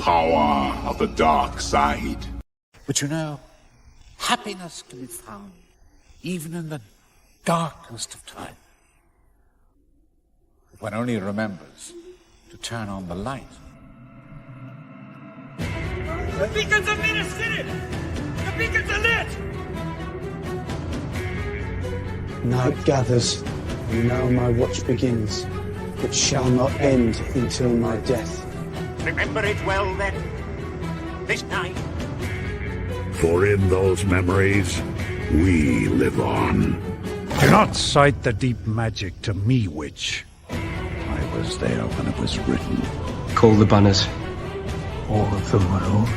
power of the dark side. But you know, happiness can be found even in the darkest of time. If one only remembers to turn on the light. The beacons are lit, city! The beacons are lit! Night gathers, and now my watch begins. It shall not end until my death. Remember it well, then. This night. For in those memories, we live on. Do not cite the deep magic to me, witch. I was there when it was written. Call the banners. All of them, my lord.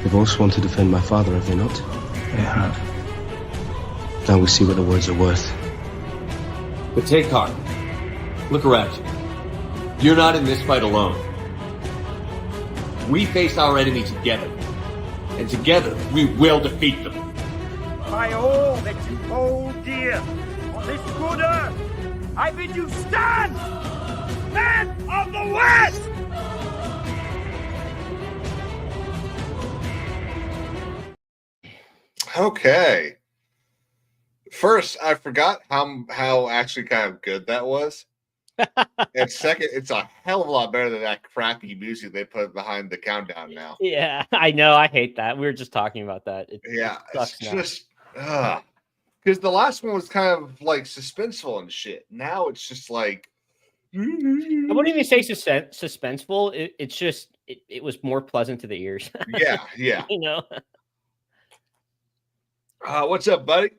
They've all sworn to defend my father, have they not? They have. Now we see what the words are worth. But take heart. Look around you. You're not in this fight alone. We face our enemy together. And together, we will defeat them. By all that you hold dear on this good earth, I bid you stand! Men of the West! Okay. First, I forgot how actually kind of good that was. And second, it's a hell of a lot better than that crappy music they put behind the countdown now. Yeah, I know. I hate that. We were just talking about that. It It's sucks now. just because the last one was kind of like suspenseful and shit. Now it's just like I wouldn't even say suspenseful. It's just it was more pleasant to the ears. yeah. You know. What's up, buddy?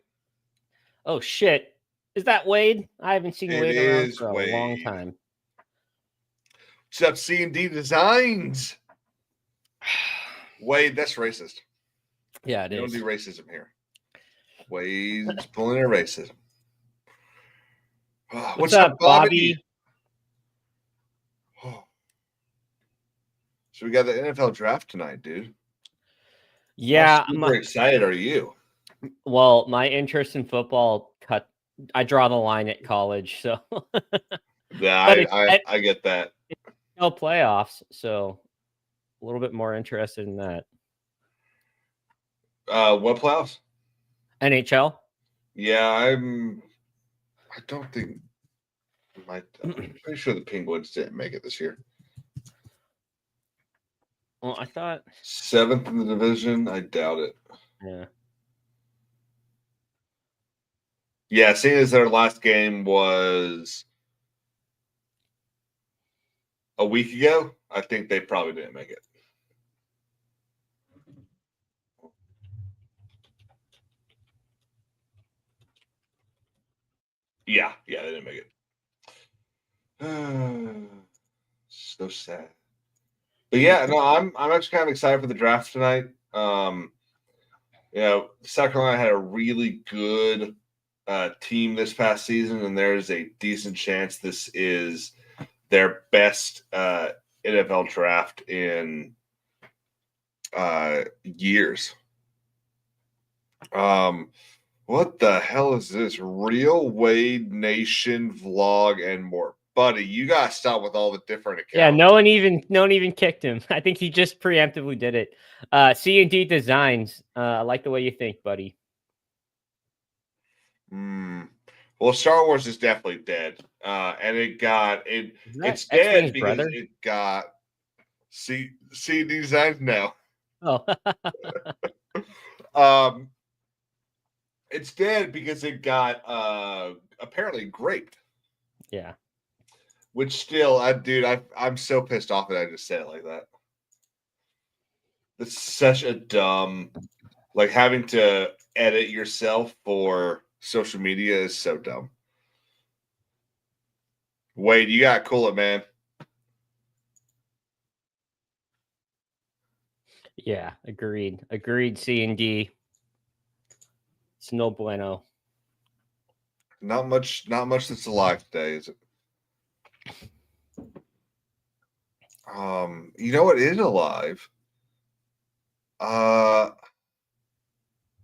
Oh shit! Is that Wade? I haven't seen It Wade around is for a long Wade. time. What's up, C&D Designs? Wade, that's racist. Yeah, it You don't is. do racism here. Wade's pulling a racism. What's up, Bobby? Oh. So we got the NFL draft tonight, dude. Yeah, How super excited are you? well, my interest in football cut. I draw the line at college, so Yeah, But it's- I get that. no playoffs. So a little bit more interested in that. What playoffs? NHL. Yeah, I don't think I'm pretty sure the Penguins didn't make it this year. Well, I thought. 7th in the division, I doubt it. Yeah. Yeah, seeing as their last game was a week ago, I think they probably didn't make it. Yeah, they didn't make it. So sad. But yeah, no, I'm actually kind of excited for the draft tonight. South Carolina had a really good team this past season, and there's a decent chance this is their best NFL draft in years. What the hell is this? Real Wade Nation vlog and more. Buddy, you gotta stop with all the different accounts. Yeah, no one even kicked him. I think he just preemptively did it. C&D Designs. I like the way you think, buddy. Well, Star Wars is definitely dead. And it's X-Men's dead because brother? it got C Designs now. Oh, It's dead because it got apparently graped. yeah. Which still, I'm so pissed off that I just said it like that. It's such a dumb, like having to edit yourself for social media is so dumb. Wade, you gotta cool it, man. Yeah, agreed. Agreed, C&D. It's no bueno. Not much that's alive today, is it? You know what is alive?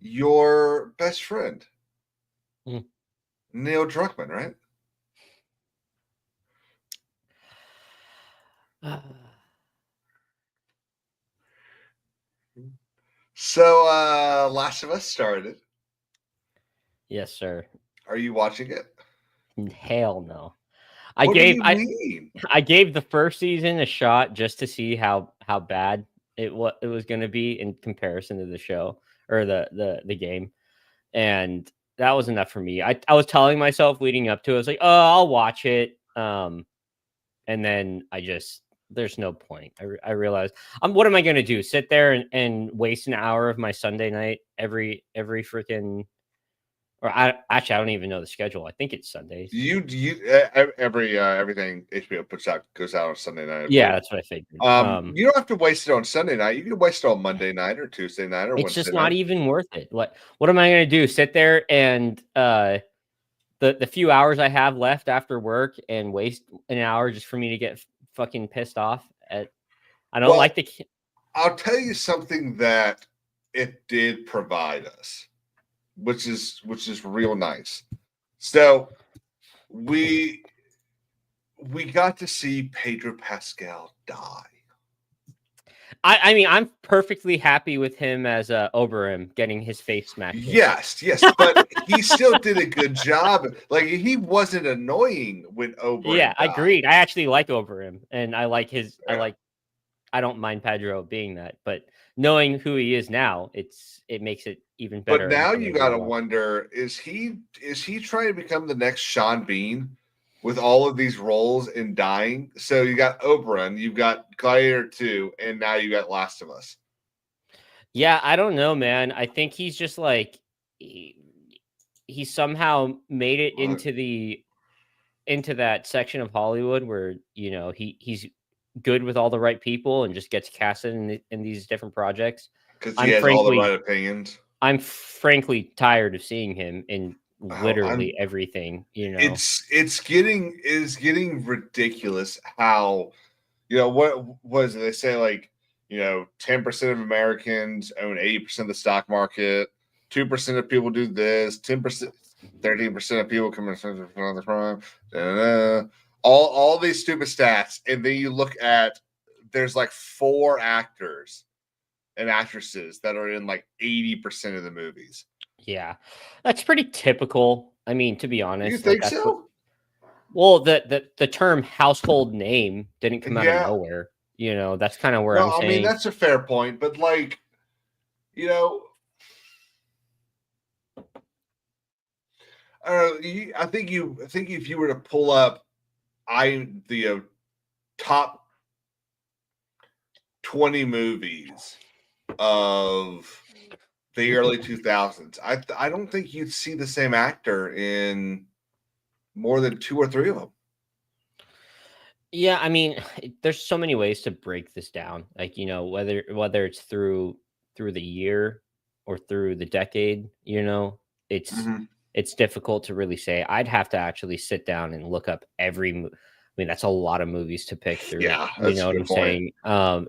Your best friend. Neil Druckmann, right? So, Last of Us started. Yes, sir. Are you watching it? Hell no. What do you I mean? gave the first season a shot just to see how bad it was going to be in comparison to the show or the game, and that was enough for me. I was telling myself leading up to it, I was like, oh, I'll watch it, and then there's no point. I realized, what am I going to do? Sit there and waste an hour of my Sunday night every freaking. Or I don't even know the schedule. I think it's Sundays. Everything HBO puts out goes out on Sunday night. Yeah, that's what I figured. You don't have to waste it on Sunday night. You can waste it on Monday night or Tuesday night or it's Wednesday just not night. even worth it. What am I going to do? Sit there and the few hours I have left after work and waste an hour just for me to get fucking pissed off at? I don't like the. I'll tell you something that it did provide us, which is real nice. So we got to see Pedro Pascal die. I mean, I'm perfectly happy with him as Oberyn getting his face smacked. Yes, but he still did a good job. Like, he wasn't annoying when Oberyn. Yeah, died. agreed. I actually like Oberyn, and I like his. Yeah. I don't mind Pedro being that, but knowing who he is now, it makes it even better. But now you got to wonder: is he trying to become the next Sean Bean with all of these roles and dying? So you got Oberyn, you've got Gladiator 2, and now you got Last of Us. Yeah, I don't know, man. I think he's just like he somehow made it into that section of Hollywood where he's good with all the right people and just gets casted in these different projects. Because he has all the right opinions. I'm frankly tired of seeing him in literally everything. It's getting ridiculous how what was it? They say, like, 10% of Americans own 80% of the stock market, 2% of people do this, 10%, 13% of people commit another crime. All these stupid stats, and then you look at there's like 4 actors and actresses that are in like 80% of the movies. Yeah, that's pretty typical. I mean, to be honest, you think so? Well, the term household name didn't come out of nowhere. That's kind of where I'm saying. I mean, that's a fair point, but like, I think if you were to pull up the top 20 movies of the early 2000s, I don't think you'd see the same actor in more than 2 or 3 of them. Yeah, I mean, there's so many ways to break this down. Like, whether it's through the year or through the decade, it's difficult to really say. I'd have to actually sit down and look up every movie. I mean, that's a lot of movies to pick through. Yeah, you know what I'm saying?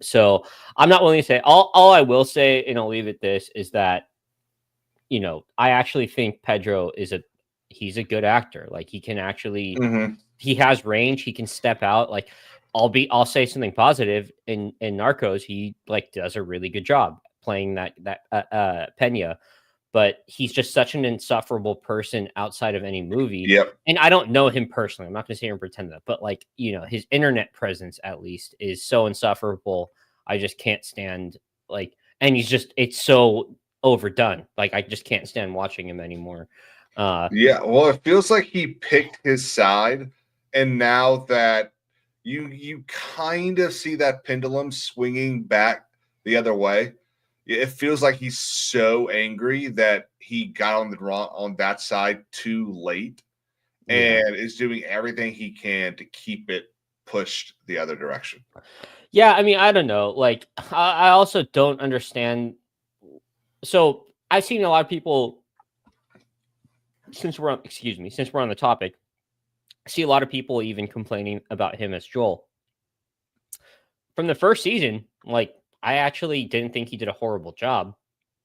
So I'm not willing to say. All I will say, and I'll leave it this, is that, I actually think Pedro he's a good actor. Like, he can actually, he has range. He can step out. Like, I'll say something positive in Narcos. He does a really good job playing that Pena. But he's just such an insufferable person outside of any movie. Yep. And I don't know him personally. I'm not going to sit here and pretend that. But, his internet presence, at least, is so insufferable. I just can't stand, and it's so overdone. Like, I just can't stand watching him anymore. Yeah, well, it feels like he picked his side. And now that you kind of see that pendulum swinging back the other way, it feels like he's so angry that he got on that side too late, and is doing everything he can to keep it pushed the other direction. Yeah, I mean, I don't know. Like, I also don't understand. So I've seen a lot of people, since we're on the topic, I see a lot of people even complaining about him as Joel. From the first season, I actually didn't think he did a horrible job.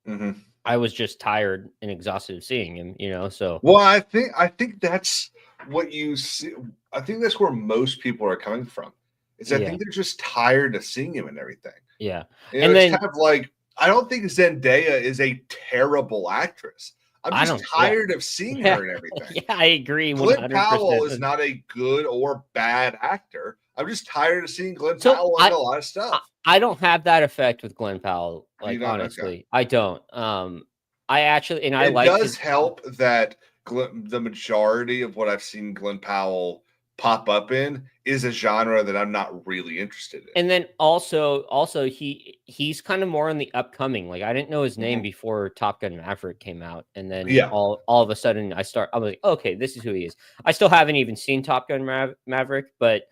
Mm-hmm. I was just tired and exhausted of seeing him, so. Well, I think that's what you see. I think that's where most people are coming from. I think they're just tired of seeing him and everything. Yeah. And then kind of like, I don't think Zendaya is a terrible actress. I'm I just don't- tired of seeing Yeah. her and everything. Yeah, I agree. Glenn 100%. Powell is not a good or bad actor. I'm just tired of seeing Glenn So, Powell in a lot of stuff. I don't have that effect with Glenn Powell. Like, don't? Okay. honestly, I don't. I actually, and I It like does his, help that the majority of what I've seen Glenn Powell pop up in is a genre that I'm not really interested in. and then also he's kind of more on the upcoming. Like, I didn't know his name before Top Gun Maverick came out, and then Yeah. all of a sudden I was like, okay, this is who he is. I still haven't even seen Top Gun Maverick, but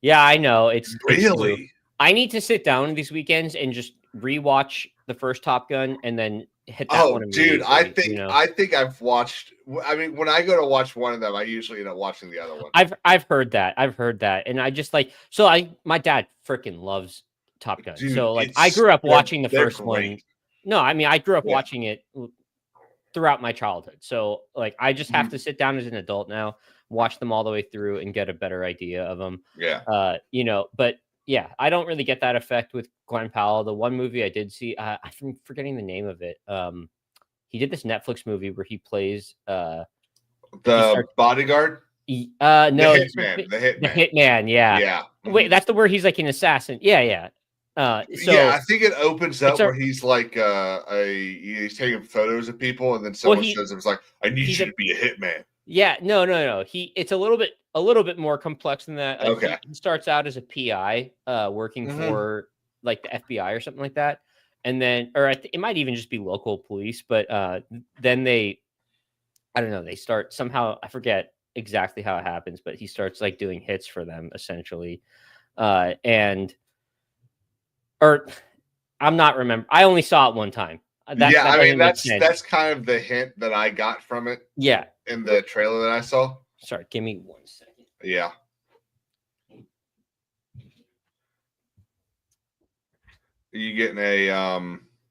yeah, I know it's new. Really? I need to sit down these weekends and just rewatch the first Top Gun and then hit that one. Dude, I immediately, think you know? I think I've watched. I mean, when I go to watch one of them, I usually end up watching the other one. I've heard that. And I just like my dad freaking loves Top Gun. Dude, so like I grew up watching the first one. great. No, I mean I grew up Yeah. watching it throughout my childhood. So like I just have to sit down as an adult now, watch them all the way through and get a better idea of them. Yeah. You know, but yeah, I don't really get that effect with Glenn Powell. The one movie I did see, I'm forgetting the name of it. He did this Netflix movie where he plays The Bodyguard? no, The Hitman. The Hitman, yeah. Yeah. Wait, that's the where he's like an assassin. Yeah. So yeah, I think it opens up it's a- where he's like he's taking photos of people, and then someone shows him. It's like, I need you to be a hitman. yeah, no. It's a little bit more complex than that. Like, Okay. he starts out as a PI, working for like the FBI or something like that, and then, or it might even just be local police. But then I don't know. They start somehow. I forget exactly how it happens, but he starts like doing hits for them essentially, I'm not remember. I only saw it one time. I mean doesn't make that's sense. kind of the hint that I got from it Yeah. in the trailer that I saw. Sorry, give me 1 second. Yeah. Are you getting a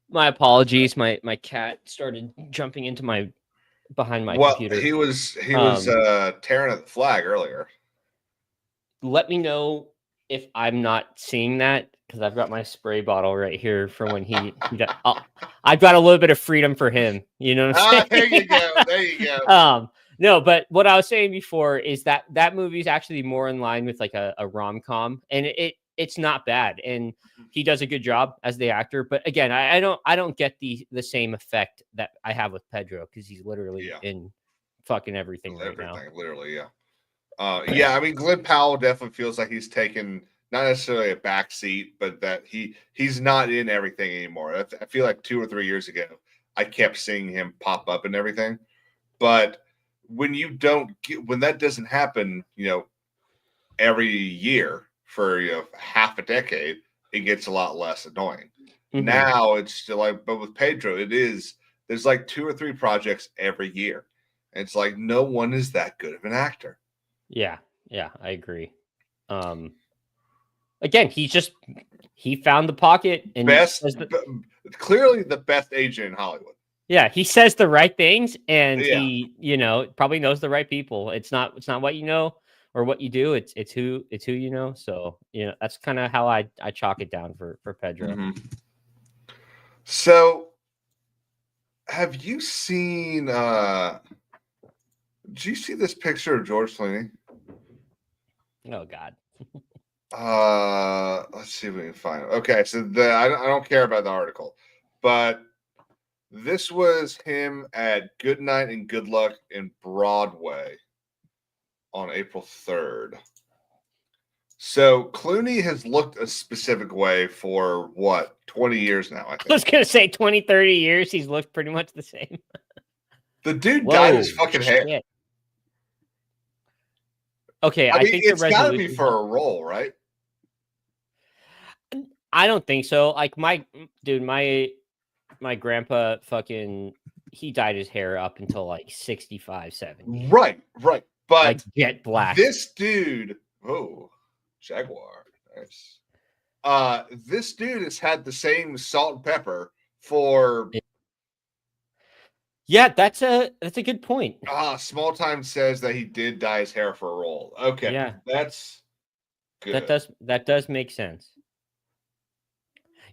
My apologies. My cat started jumping into behind my computer. he was tearing at the flag earlier. Let me know if I'm not seeing that because I've got my spray bottle right here for when I've got a little bit of freedom for him. You know what I'm saying? There you go. No, but what I was saying before is that movie is actually more in line with like a rom-com, and it's not bad, and he does a good job as the actor. But again, I don't get the same effect that I have with Pedro because he's literally in fucking everything right now. Literally, yeah. Yeah, I mean, Glenn Powell definitely feels like he's taken not necessarily a back seat, but that he's not in everything anymore. I feel like 2 or 3 years ago, I kept seeing him pop up and everything. But when when that doesn't happen, every year for half a decade, it gets a lot less annoying. Mhm. Now it's still like, but with Pedro, there's like 2 or 3 projects every year. And it's like no one is that good of an actor. Yeah, I agree. Again, he found the pocket and clearly the best agent in Hollywood. Yeah, he says the right things, and Yeah. he, probably knows the right people. It's not what you know or what you do. It's who you know. So that's kind of how I chalk it down for Pedro. Mm-hmm. So, have you seen? Did you see this picture of George Clooney? Oh God. Let's see if we can find it. Okay, so I don't care about the article, but this was him at Good Night and Good Luck in Broadway on April 3rd. So Clooney has looked a specific way for 20 years now, I think. I was going to say 20, 30 years. He's looked pretty much the same. The dude dyed his fucking hair. Shit. Okay, I mean, think it's got to be for a role, right? I don't think so. Like my grandpa he dyed his hair up until like 65, 70. Right. But like jet black. This dude, Jaguar. Nice. This dude has had the same salt and pepper for. Yeah, that's a good point. Small Time says that he did dye his hair for a role. Okay, yeah, that's good. That does make sense.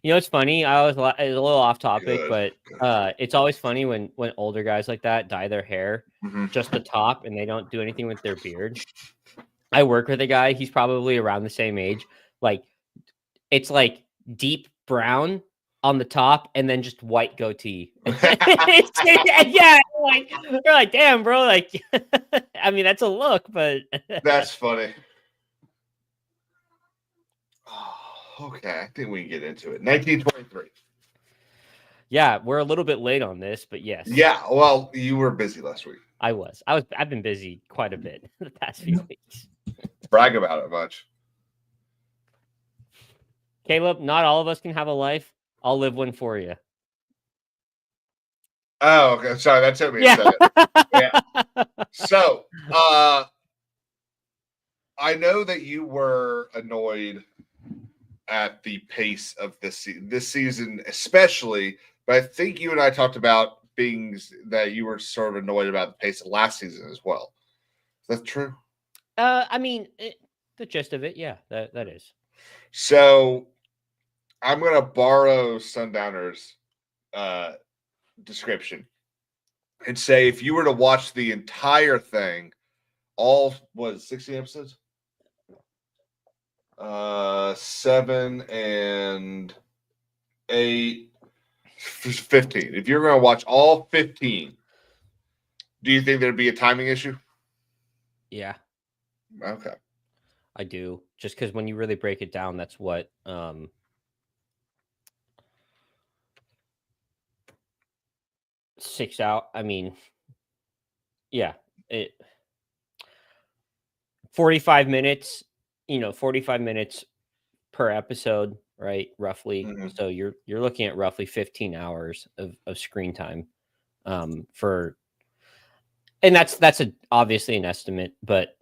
You know, it's funny. It's a little off topic, Good, but it's always funny when older guys like that dye their hair Mhm. just the top and they don't do anything with their beard. I work with a guy. He's probably around the same age. Like, it's like deep brown on the top and then just white goatee. Yeah, like you're like, damn, bro. Like, I mean, that's a look, but That's funny. Oh, okay, I think we can get into it. 1923. yeah, we're a little bit late on this, but yes. Yeah, well, you were busy last week. I've been busy quite a bit the past few weeks. Brag about it much. Caleb, not all of us can have a life. I'll live one for you. Oh, okay. Sorry, that took me a Yeah. second. Yeah. So, I know that you were annoyed at the pace of this season, especially. But I think you and I talked about things that you were sort of annoyed about the pace of last season as well. Is that true? I mean, the gist of it, yeah, that is. So, I'm gonna borrow Sundowner's description and say if you were to watch the entire thing, all was 16 episodes, 7 and 8, 15. If you're gonna watch all 15, do you think there'd be a timing issue? Yeah, Okay. I do. Just because when you really break it down, that's what 6 out. I mean, yeah, 45 minutes, 45 minutes per episode, right? Roughly. Mhm. So you're looking at roughly 15 hours of screen time for, and that's obviously an estimate, but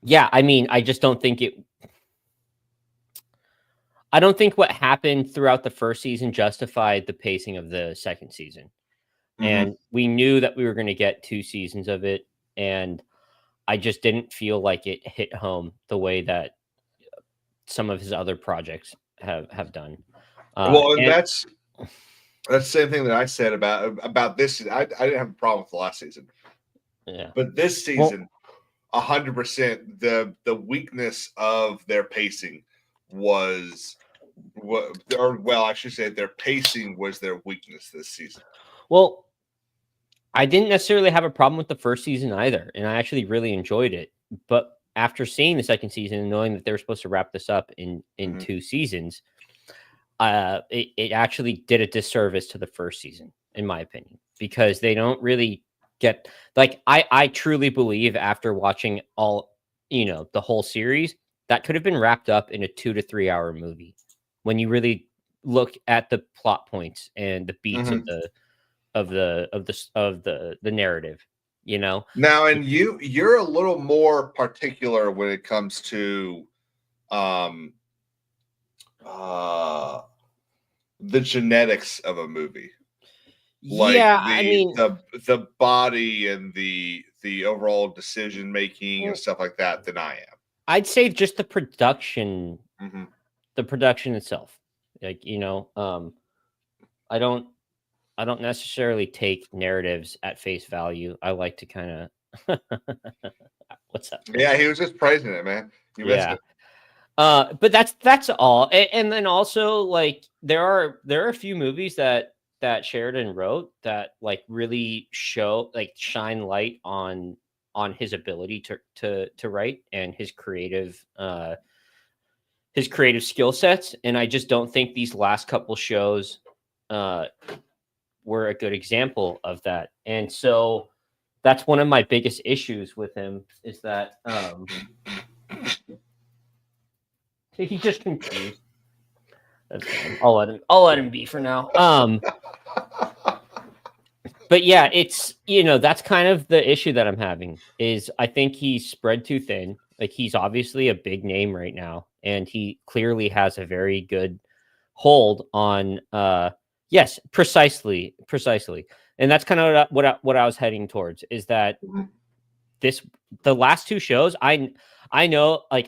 yeah, I mean, I just don't think I don't think what happened throughout the first season justified the pacing of the second season. And we knew that we were going to get 2 seasons of it. And I just didn't feel like it hit home the way that some of his other projects have done. Well, and that's the same thing that I said about this. I didn't have a problem with the last season. Yeah. But this season, 100%, the weakness of their pacing was I should say their pacing was their weakness this season. Well, I didn't necessarily have a problem with the first season either, and I actually really enjoyed it. But after seeing the second season and knowing that they were supposed to wrap this up in 2 seasons, it actually did a disservice to the first season, in my opinion, because they don't really get, like, I truly believe after watching all, the whole series, that could have been wrapped up in a 2 to 3 hour movie when you really look at the plot points and the beats of the narrative, Now, and you're a little more particular when it comes to the genetics of a movie. Like I mean, the body and the overall decision making and stuff like that than I am. I'd say just the production, Mm-hmm. the production itself. Like, I don't necessarily take narratives at face value. I like to kind of what's up? Yeah, he was just praising it, man. You missed it. But that's all. And then also, like, there are a few movies that Sheridan wrote that, like, really shine light on his ability to write and his creative skill sets. And I just don't think these last couple shows were a good example of that. And so that's one of my biggest issues with him, is that he just confused. That's fine. I'll let him be for now. But yeah, it's, that's kind of the issue that I'm having, is I think he's spread too thin. Like, he's obviously a big name right now, and he clearly has a very good hold on, yes, precisely. And that's kind of what I was heading towards, is that the last 2 shows, I know, like,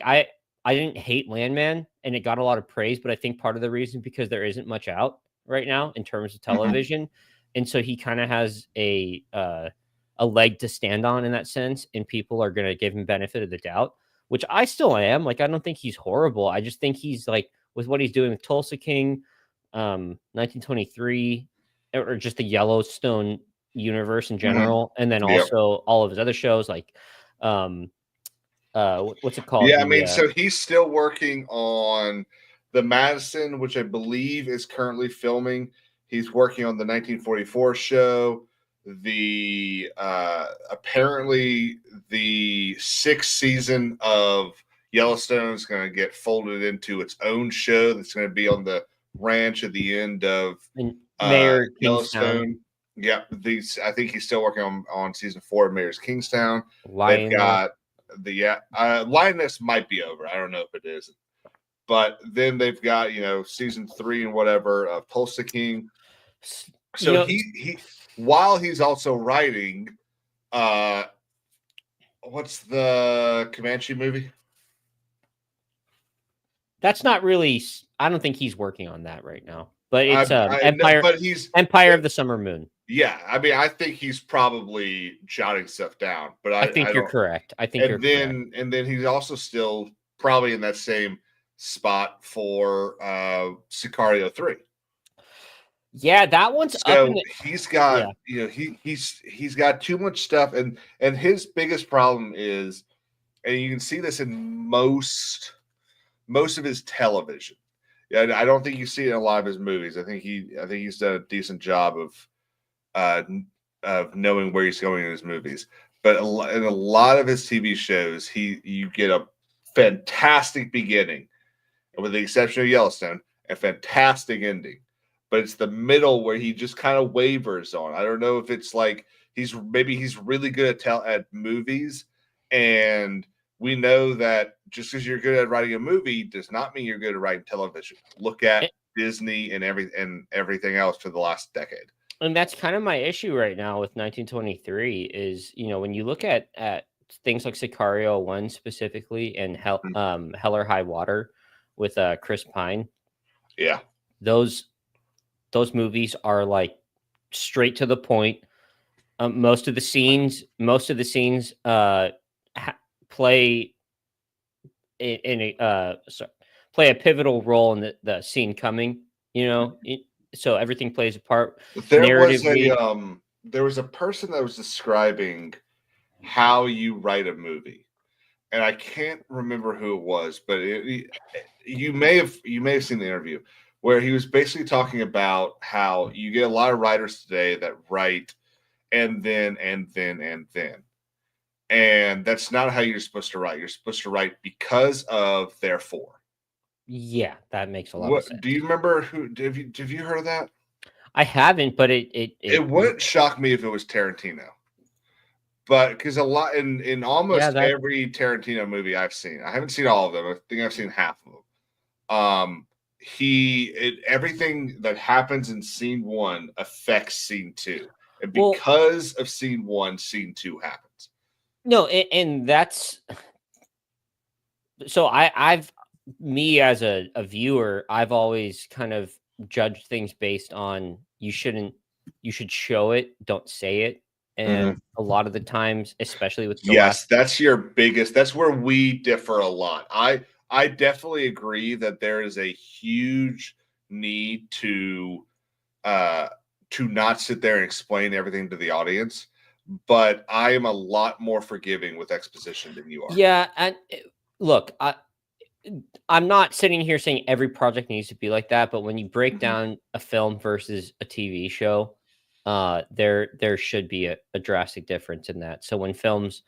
I didn't hate Landman, and it got a lot of praise, but I think part of the reason because there isn't much out right now in terms of television, and so he kind of has a leg to stand on in that sense, and people are going to give him benefit of the doubt, which I still am. Like, I don't think he's horrible. I just think he's like with what he's doing with Tulsa King, 1923, or just the Yellowstone universe in general, and then also all of his other shows like what's it called? Yeah, I mean, so he's still working on the Madison, which I believe is currently filming. He's working on the 1944 show. The apparently the 6th season of Yellowstone is going to get folded into its own show that's going to be on the ranch at the end of Mayor Yellowstone. Yeah, I think he's still working on season 4 of Mayor's Kingstown. Lioness. They've got the Lioness might be over. I don't know if it is, but then they've got season 3 and whatever of Tulsa King. So he while he's also writing, what's the Comanche movie? That's not really. I don't think he's working on that right now. But it's Empire. But he's Empire of the Summer Moon. Yeah, I mean, I think he's probably jotting stuff down. But I think you're correct. I think correct. And then he's also still probably in that same spot for Sicario 3. Yeah, that one's so up. He's got he's got too much stuff, and his biggest problem is, and you can see this in most of his television. Yeah, I don't think you see it in a lot of his movies. I think he's done a decent job of knowing where he's going in his movies. But in a lot of his TV shows, you get a fantastic beginning, with the exception of Yellowstone, a fantastic ending. But it's the middle where he just kind of wavers on. I don't know if it's like he's really good at movies, and we know that just because you're good at writing a movie does not mean you're good at writing television. Look at Disney and everything else for the last decade. And that's kind of my issue right now with 1923 is, when you look at things like Sicario 1 specifically and Hell or High Water with Chris Pine. Yeah. Those movies are like straight to the point. Most of the scenes play play a pivotal role in the scene coming. So everything plays a part. There was a person that was describing how you write a movie, and I can't remember who it was, but you may have seen the interview where he was basically talking about how you get a lot of writers today that write and then, and that's not how you're supposed to write. You're supposed to write because of, therefore. Yeah, that makes a lot of sense. Do you remember who? Have you heard of that? I haven't, but it wouldn't shock me if it was Tarantino. But because a lot in almost every Tarantino movie I've seen, I haven't seen all of them. I think I've seen half of them. Everything that happens in scene 1 affects scene 2, and because of scene 1, scene 2 happens. No, and that's so. Me as a viewer, I've always kind of judged things based on you should show it, don't say it. And a lot of the times, especially with that's where we differ a lot. I definitely agree that there is a huge need to not sit there and explain everything to the audience, but I am a lot more forgiving with exposition than you are. Yeah, and look, I'm not sitting here saying every project needs to be like that, but when you break down a film versus a TV show, there should be a drastic difference in that. So when films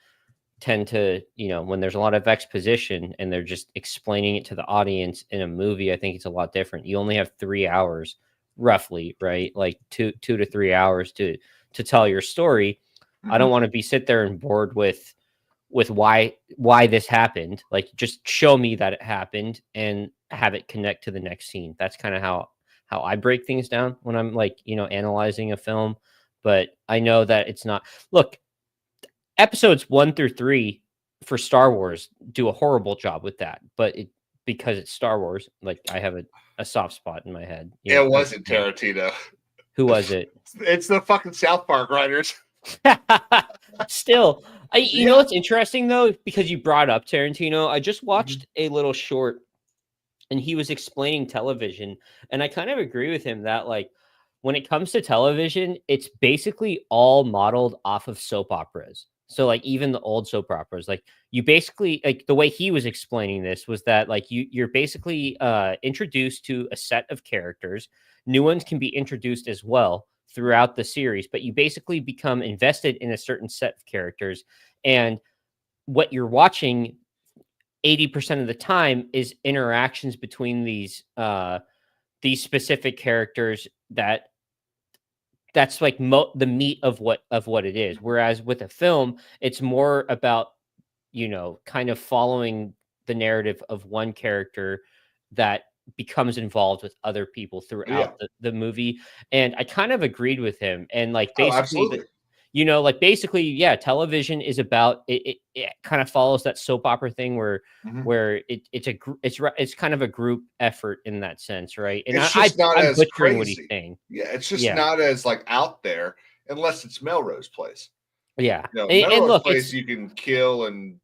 tend to, when there's a lot of exposition and they're just explaining it to the audience in a movie, I think it's a lot different. You only have 3 hours roughly, right? Like 2 to 3 hours to tell your story. I don't want to be sit there and bored with why this happened. Like, just show me that it happened and have it connect to the next scene. That's kind of how I break things down when I'm analyzing a film. But I know that it's not. Look, episodes 1 through 3 for Star Wars do a horrible job with that, but because it's Star Wars, like I have a soft spot in my head. It wasn't Tarantino. Who was it? It's the fucking South Park writers. Still, you know what's interesting though, because you brought up Tarantino. I just watched a little short, and he was explaining television, and I kind of agree with him that like when it comes to television, it's basically all modeled off of soap operas. So like even the old soap operas, like you basically like the way he was explaining this was that like you're basically introduced to a set of characters. New ones can be introduced as well throughout the series, but you basically become invested in a certain set of characters, and what you're watching 80% of the time is interactions between these specific characters that's like the meat of what it is. Whereas with a film, it's more about, you know, kind of following the narrative of one character that becomes involved with other people throughout the movie. And I kind of agreed with him. And like basically, you know, like basically, yeah, television is about it kind of follows that soap opera thing where it's kind of a group effort in that sense, right? And it's just not I'm as butchering crazy. What he's saying. Yeah, it's just not as like out there unless it's Melrose Place. Yeah, you know, and Melrose look, Place you can kill and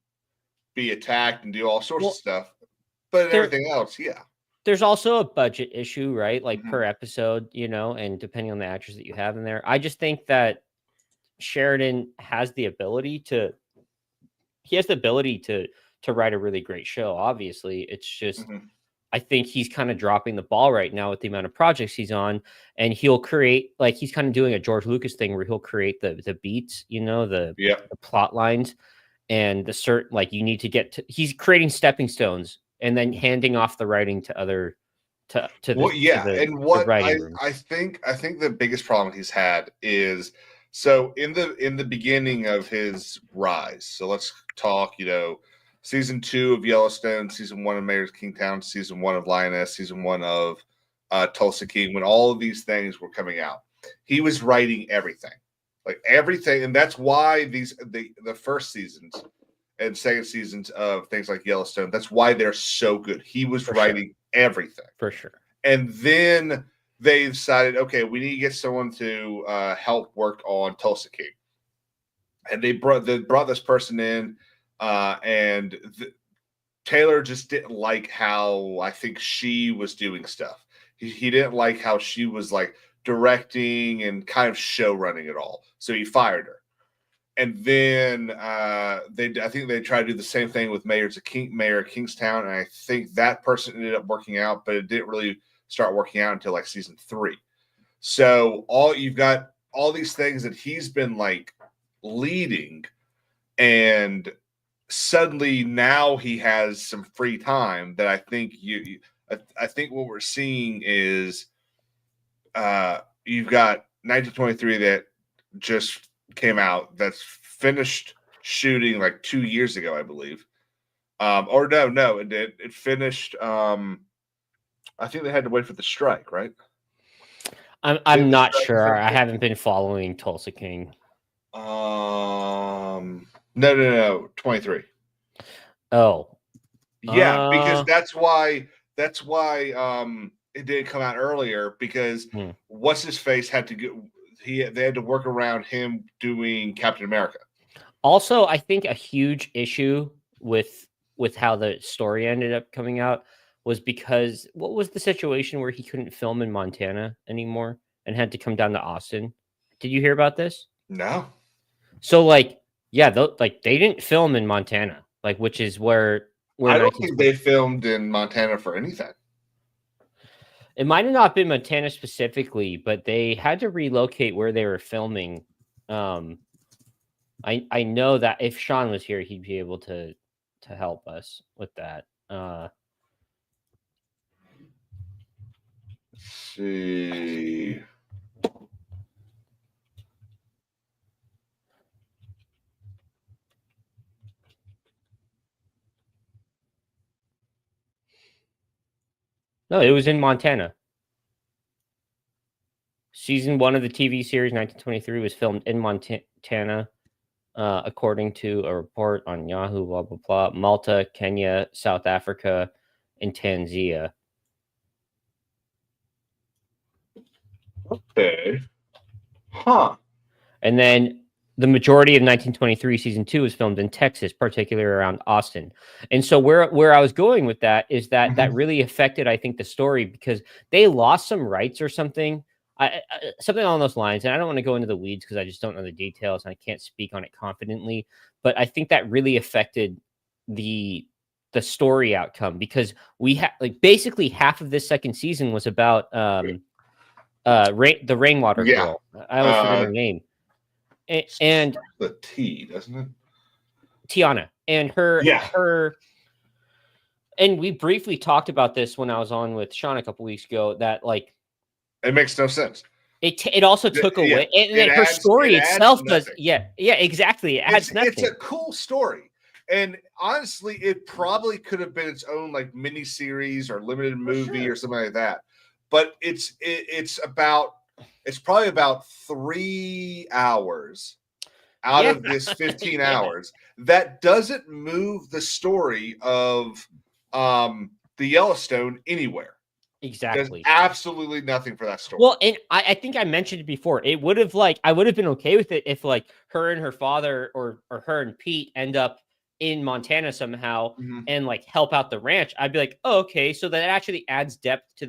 be attacked and do all sorts of stuff, but everything else, there's also a budget issue, right? Like per episode, you know, and depending on the actors that you have in there. I just think that Sheridan has the ability to write a really great show. Obviously, it's just I think he's kind of dropping the ball right now with the amount of projects he's on, and he'll create like he's kind of doing a George Lucas thing where he'll create the beats, you know, the plot lines and the certain like you need to get to. He's creating stepping stones and then handing off the writing to other to the I think the biggest problem he's had is so in the beginning of his rise. So let's talk, you know, season 2 of Yellowstone, season 1 of Mayor's Kingstown, season 1 of Lioness, season 1 of Tulsa King. When all of these things were coming out, he was writing everything, and that's why the first seasons and second seasons of things like Yellowstone, that's why they're so good. He was writing everything for sure, and then they decided, okay, we need to get someone to help work on Tulsa King, and they brought this person in, and Taylor just didn't like how I think she was doing stuff. He didn't like how she was like directing and kind of show running it all, so he fired her. And then I think they tried to do the same thing with Mayor of Kingstown, and I think that person ended up working out, but it didn't really start working out until like season 3. So you've got all these things that he's been like leading, and suddenly now he has some free time that I think I think what we're seeing is you've got 1923 that just came out that's finished shooting like 2 years ago, I believe. Or no, it did. It finished. I think they had to wait for the strike, right? I'm not sure. I haven't been following Tulsa King. No, 23. Oh, yeah, because that's why it didn't come out earlier, because what's his face had to get. They had to work around him doing Captain America. Also, I think a huge issue with how the story ended up coming out was because what was the situation where he couldn't film in Montana anymore and had to come down to Austin? Did you hear about this? No. So like, yeah, they didn't film in Montana, like, which is where I don't think they filmed in Montana for anything. It might have not been Montana specifically, but they had to relocate where they were filming. I know that if Sean was here, he'd be able to help us with that. Let's see. No, it was in Montana. Season 1 of the TV series 1923 was filmed in Montana. according to a report on Yahoo. Blah blah blah. Malta, Kenya, South Africa, and Tanzania. Okay. Huh. And then the majority of 1923 season 2 was filmed in Texas, particularly around Austin. And so where I was going with that is that that really affected, I think, the story because they lost some rights or something, something along those lines. And I don't want to go into the weeds because I just don't know the details and I can't speak on it confidently. But I think that really affected the story outcome because we had like basically half of this second season was about the Rainwater girl. I always forget her name. And the T, doesn't it? Tiana and her, and we briefly talked about this when I was on with Sean a couple weeks ago. That like, it makes no sense. It also took away, and her story itself does. Yeah, exactly. It adds nothing. It's a cool story, and honestly, it probably could have been its own like mini series or limited movie or something like that. But it's probably about 3 hours out of this 15 hours that doesn't move the story of the Yellowstone anywhere. Exactly. There's absolutely nothing for that story. Well, and I think I mentioned it before. It would have I would have been okay with it if like her and her father or her and Pete end up in Montana somehow and like help out the ranch. I'd be like, oh, okay. So that actually adds depth to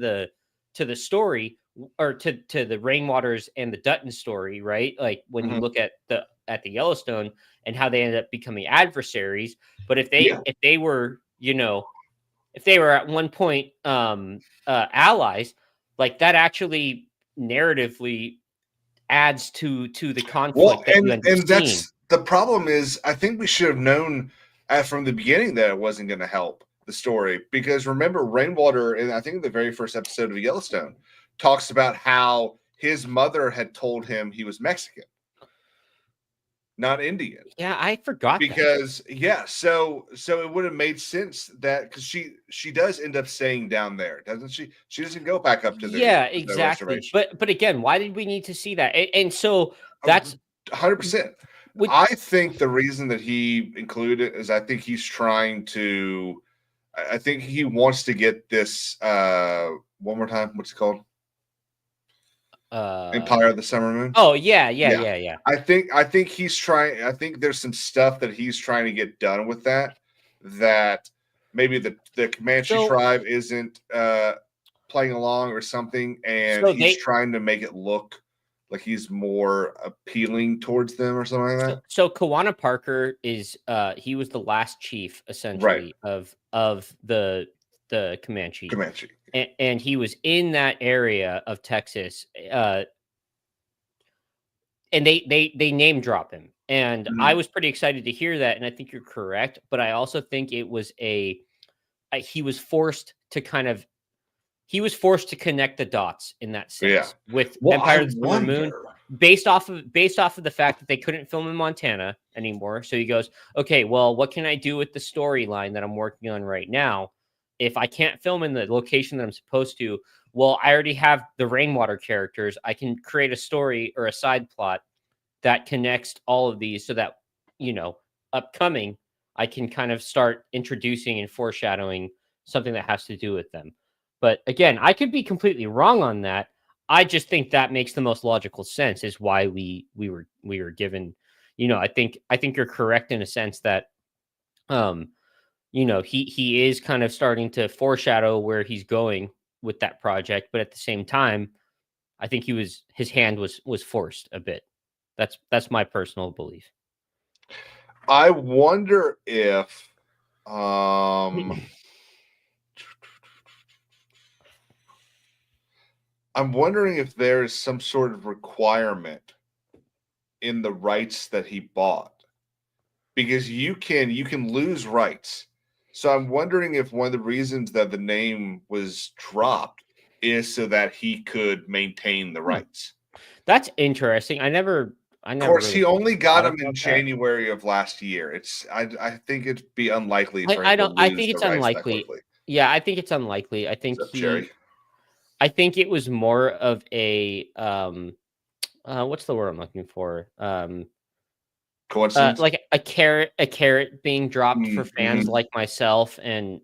the story or to the Rainwaters and the Dutton story, right? Like when you look at the Yellowstone and how they ended up becoming adversaries. But if they were, if they were at one point allies, like that actually narratively adds to the conflict. Well, and that's the problem is I think we should have known from the beginning that it wasn't going to help the story because remember Rainwater, and I think the very first episode of Yellowstone talks about how his mother had told him he was Mexican, not Indian. Yeah, I forgot because so it would have made sense that because she does end up staying down there, doesn't she? She doesn't go back up to the exactly. But again, why did we need to see that? And so that's 100%. I think the reason that he included it is I think he's trying to. I think he wants to get this one more time. What's it called? Empire of the Summer Moon. Oh yeah. I think he's trying. I think there's some stuff that he's trying to get done with that maybe the Comanche tribe isn't playing along or something, and he's trying to make it look like he's more appealing towards them or something like that. So Kawana Parker is he was the last chief essentially of the Comanche. And he was in that area of Texas. And they name drop him. And I was pretty excited to hear that. And I think you're correct. But I also think it was he was forced to connect the dots in that sense with Empire of the Summer Moon based off of the fact that they couldn't film in Montana anymore. So he goes, okay, well, what can I do with the storyline that I'm working on right now? If I can't film in the location that I'm supposed to, well, I already have the Rainwater characters. I can create a story or a side plot that connects all of these so that, upcoming, I can kind of start introducing and foreshadowing something that has to do with them. But again, I could be completely wrong on that. I just think that makes the most logical sense is why we were given, I think you're correct in a sense that, he is kind of starting to foreshadow where he's going with that project, but at the same time, I think his hand was forced a bit. That's my personal belief. I wonder if I'm wondering if there's some sort of requirement in the rights that he bought, because you can lose rights. So I'm wondering if one of the reasons that the name was dropped is so that he could maintain the rights. That's interesting. I never. Of course, he only got him in January of last year. I think it'd be unlikely. For him to lose I think it's unlikely. Yeah, I think it's unlikely. I think I think it was more of a what's the word I'm looking for? Coincidence? like a carrot being dropped for fans Mhm. like myself and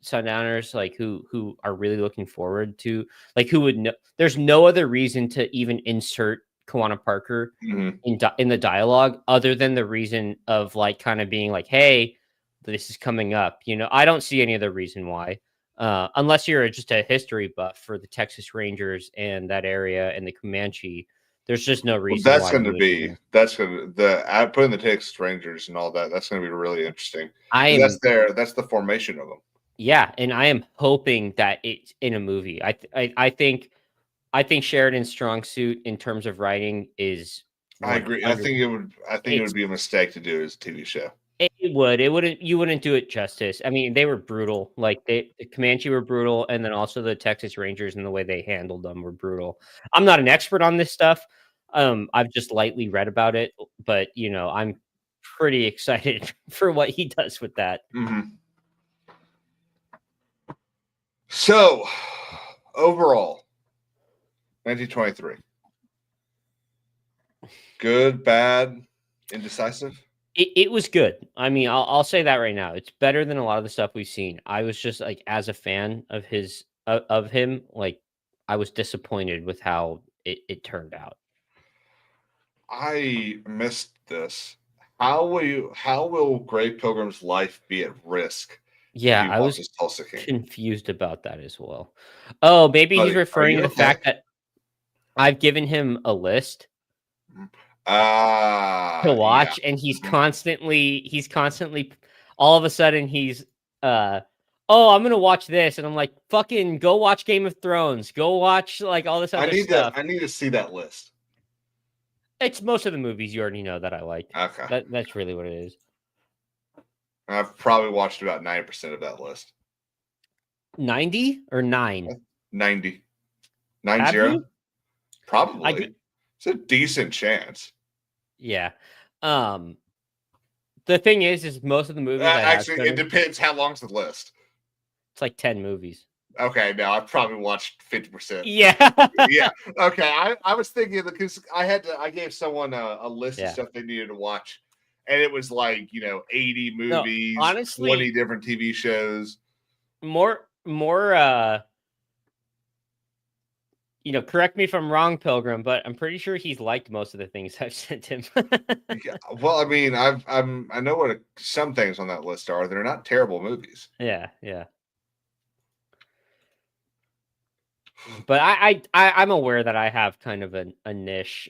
Sundowners, like who are really looking forward to, like, who would know. There's no other reason to even insert Kawana Parker Mhm. in the dialogue other than the reason of like kind of being like, hey, this is coming up. I don't see any other reason why, unless you're just a history buff for the Texas Rangers and that area and the Comanche. There's just no Well, reason that's why going you to would, be that's going to I putting the Texas Rangers and all that. That's going to be really interesting. I 'Cause am that's the formation of them. Yeah, and I am hoping that it's in a movie. I think Sheridan's strong suit in terms of writing is I agree. 100. I think it would be a mistake to do it as a TV show. It would. It wouldn't. You wouldn't do it justice. I mean, they were brutal. Like the Comanche were brutal, and then also the Texas Rangers and the way they handled them were brutal. I'm not an expert on this stuff. I've just lightly read about it, but I'm pretty excited for what he does with that. Mhm. So, overall, 1923. Good, bad, indecisive? It was good. I mean, I'll say that right now. It's better than a lot of the stuff we've seen. I was just like, as a fan of him, like I was disappointed with how it turned out. I missed this. How will Gray Pilgrim's life be at risk if Yeah, he I was watches Tulsa King? confused about that as well. Oh, maybe Buddy, he's are referring you to the okay? fact that I've given him a list to watch, and he's Mhm. constantly all of a sudden he's oh, I'm gonna watch this, and I'm like, fucking go watch Game of Thrones, go watch like all this other stuff. I need to see that list. It's most of the movies you already know that I like. Okay. That's really what it is. I've probably watched about 9% of that list. 90 or 9? 90. Have 90? you? Probably. It's a decent chance. Yeah. The thing is most of the movies Actually, it depends how long's the list. it's like 10 movies. Okay, now I've probably watched 50%. Yeah. Yeah. Okay. I was thinking because I gave someone a list Yeah. of stuff they needed to watch, and it was like 80 movies, honestly- 20 different TV shows. More correct me if I'm wrong, Pilgrim, but I'm pretty sure he's liked most of the things I've sent him. Yeah, well, I mean, I know what some things on that list are. They're not terrible movies. Yeah. But I'm aware that I have kind of a niche.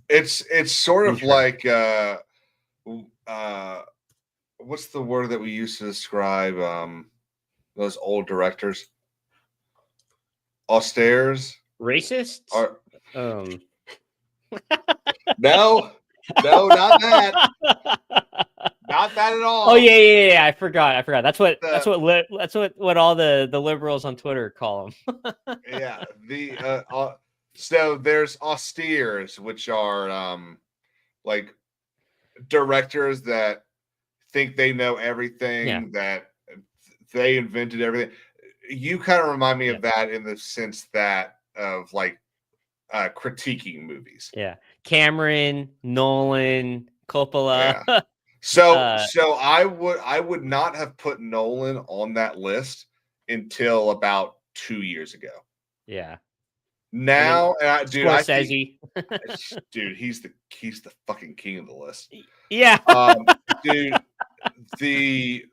It's sort of Interest. like what's the word that we use to describe those old directors? Austerities? Racist? Are No, not that. Not that at all. Oh yeah. I forgot. That's what The- that's what all the liberals on Twitter call them. Yeah. So there's austeres, which are like directors that think they know everything, Yeah. that they invented everything. You kind of remind me Yeah. of that in the sense that of like critiquing movies. Yeah, Cameron, Nolan, Coppola. So Uh, so I would not have put Nolan on that list until about 2 years ago. Yeah, Now, dude, I think, Scorsese. dude, he's the fucking king of the list. Yeah. Dude, did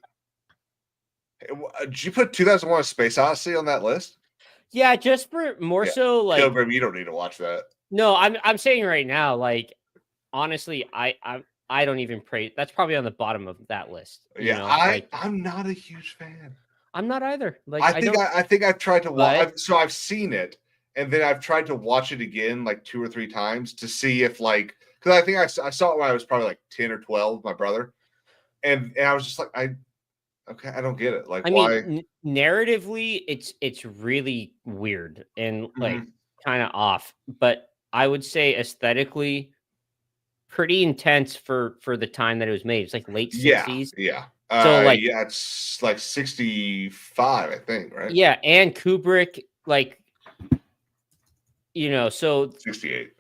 you put 2001: A Space Odyssey on that list? Yeah, just for more Yeah. so like Pilgrim, you don't need to watch that. no, I'm saying right now, like honestly, I don't even praise. That's probably on the bottom of that list. Yeah, I'm not a huge fan. I'm not either. Like I think I've tried to watch. But- So I've seen it, and then I've tried to watch it again like 2 or 3 times to see if because I think I saw it when I was probably like 10 or 12, my brother, and I was just like I don't get it. Like I why? mean, narratively, it's really weird and like Mm-hmm. kind of off. But I would say aesthetically, pretty intense for the time that it was made. It's like late '60s. Yeah. So, like- yeah, it's like 65, I think, right? Yeah, and Kubrick, like, so 68.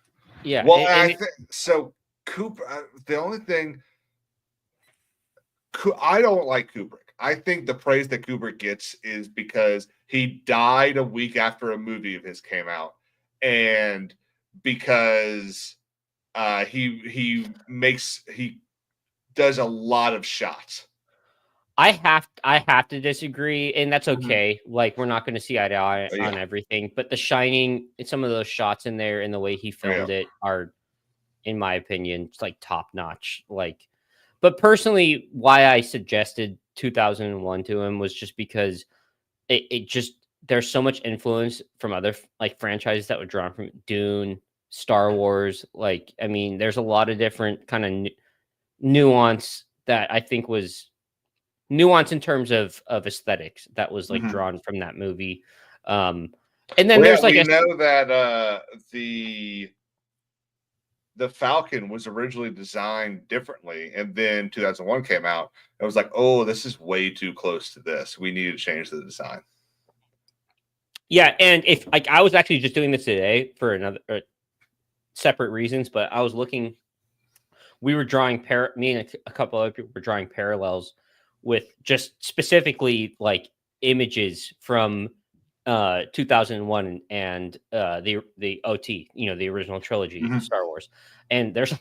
yeah. Well, and so The only thing I don't like Kubrick. I think the praise that Kubrick gets is because he died a week after a movie of his came out, and because he does a lot of shots. I have to disagree, and that's okay. Like, we're not going to see eye to eye on everything, but The Shining, some of those shots in there and the way he filmed it are, in my opinion, it's like top notch. Like, but personally, why I suggested 2001 to him was just because it just, there's so much influence from other like franchises that were drawn from Dune, Star Wars. Like, I mean, there's a lot of different kind of nuance that I think was nuance in terms of aesthetics that was like drawn from that movie. And then there's like, we know that the Falcon was originally designed differently, and then 2001 came out. It was like, oh, this is way too close to this. We need to change the design. Yeah, and if like I was actually just doing this today for another separate reasons, but I was looking. We were drawing me and a couple other people were drawing parallels with just specifically like images from 2001 and the OT, the original trilogy, Star Wars. And there's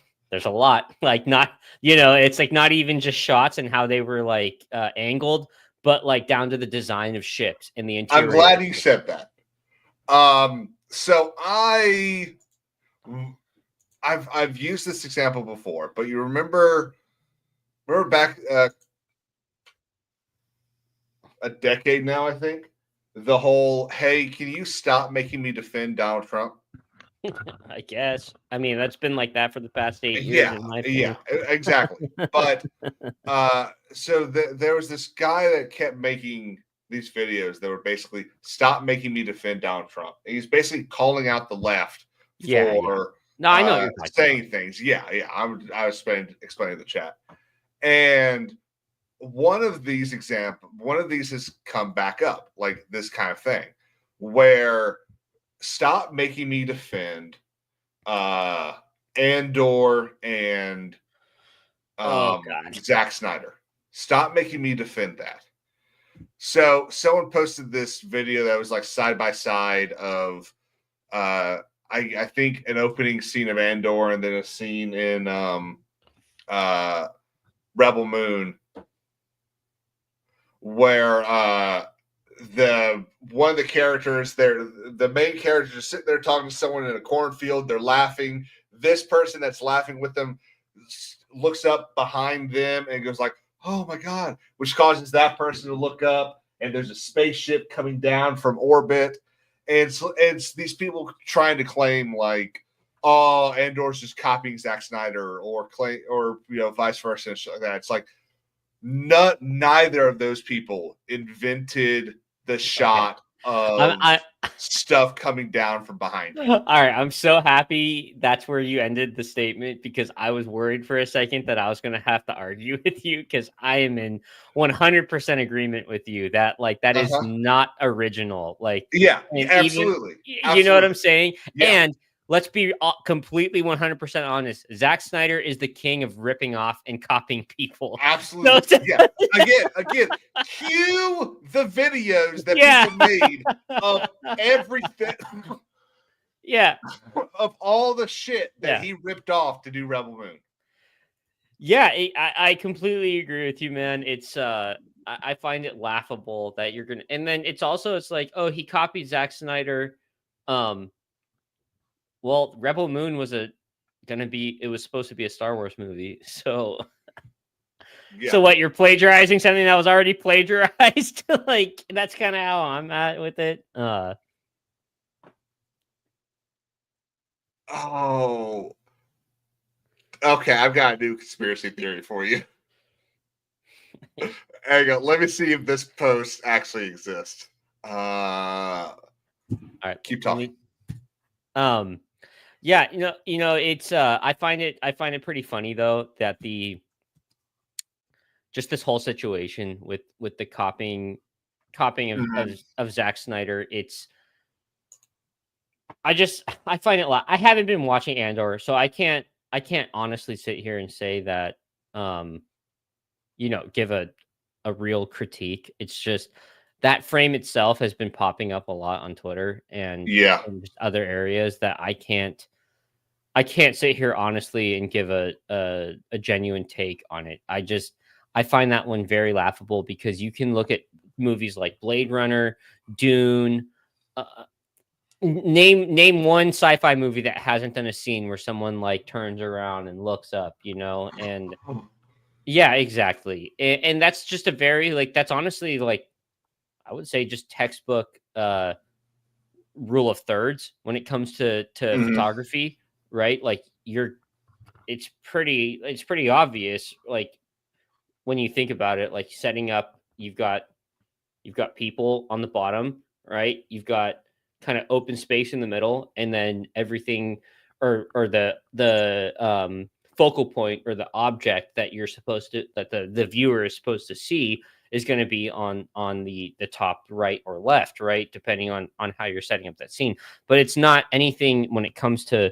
a lot, like, not, it's like not even just shots and how they were like angled, but like down to the design of ships and the interior. I'm glad you said that. So I've used this example before, but you remember back a decade now, I think, the whole, hey, can you stop making me defend Donald Trump? I guess. I mean, that's been like that for the past 8 years. Yeah, exactly. But so there was this guy that kept making these videos that were basically, stop making me defend Donald Trump. And he's basically calling out the left for No, I know saying things. Yeah. I was explaining the chat. And one of these has come back up, like this kind of thing, where stop making me defend Andor and Zack Snyder. Stop making me defend that. So someone posted this video that was like side by side of I think an opening scene of Andor and then a scene in Rebel Moon, where one of the characters there, the main character is sitting there talking to someone in a cornfield. They're laughing. This person that's laughing with them looks up behind them and goes like, "Oh my God," which causes that person to look up, and there's a spaceship coming down from orbit. And so it's these people trying to claim like, oh, Andor's just copying Zack Snyder, or vice versa and shit like that. It's like neither of those people invented the shot of stuff coming down from behind you. All right, I'm so happy that's where you ended the statement, because I was worried for a second that I was going to have to argue with you, because I am in 100% agreement with you that like that is not original. Like, yeah, absolutely. You know what I'm saying? Yeah. And let's be completely 100% honest. Zack Snyder is the king of ripping off and copying people. Absolutely. Yeah. Again, cue the videos that people made of everything. Yeah. Of all the shit that he ripped off to do Rebel Moon. Yeah, I completely agree with you, man. It's I find it laughable that you're gonna, and then it's like, oh, he copied Zack Snyder. Well, Rebel Moon was it was supposed to be a Star Wars movie. So So what, you're plagiarizing something that was already plagiarized? Like, that's kind of how I'm at with it. Oh. Okay, I've got a new conspiracy theory for you. There you go. Let me see if this post actually exists. All right, keep talking. Yeah, it's I find it pretty funny though that just this whole situation with the copying of Zack Snyder. I find it. I haven't been watching Andor, so I can't can't honestly sit here and say that, give a real critique. It's just that frame itself has been popping up a lot on Twitter and Yeah. just other areas that I can't sit here honestly and give a genuine take on it. I find that one very laughable because you can look at movies like Blade Runner, Dune. Name one sci-fi movie that hasn't done a scene where someone like turns around and looks up, and yeah, exactly. And that's just a very that's honestly I would say just textbook rule of thirds when it comes to photography, right? Like it's pretty obvious, like when you think about it, like setting up, you've got people on the bottom, right? You've got kind of open space in the middle, and then everything or the focal point or the object that the viewer is supposed to see is going to be on the top right or left, right, depending on how you're setting up that scene. But it's not anything when it comes to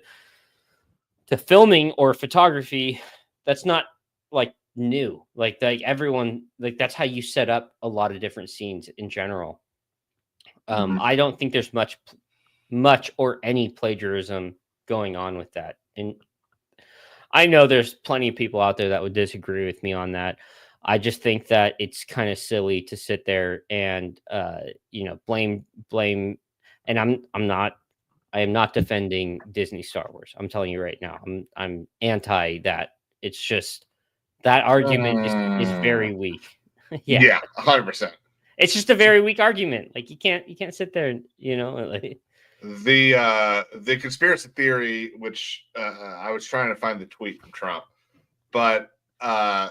filming or photography that's not like new. Like everyone, like that's how you set up a lot of different scenes in general. I don't think there's much or any plagiarism going on with that. And I know there's plenty of people out there that would disagree with me on that. I just think that it's kind of silly to sit there and blame. And I am not defending Disney Star Wars. I'm telling you right now, I'm anti that. It's just that argument is very weak. Yeah, 100%. It's just a very weak argument. Like you can't sit there and like the conspiracy theory, which I was trying to find the tweet from Trump, but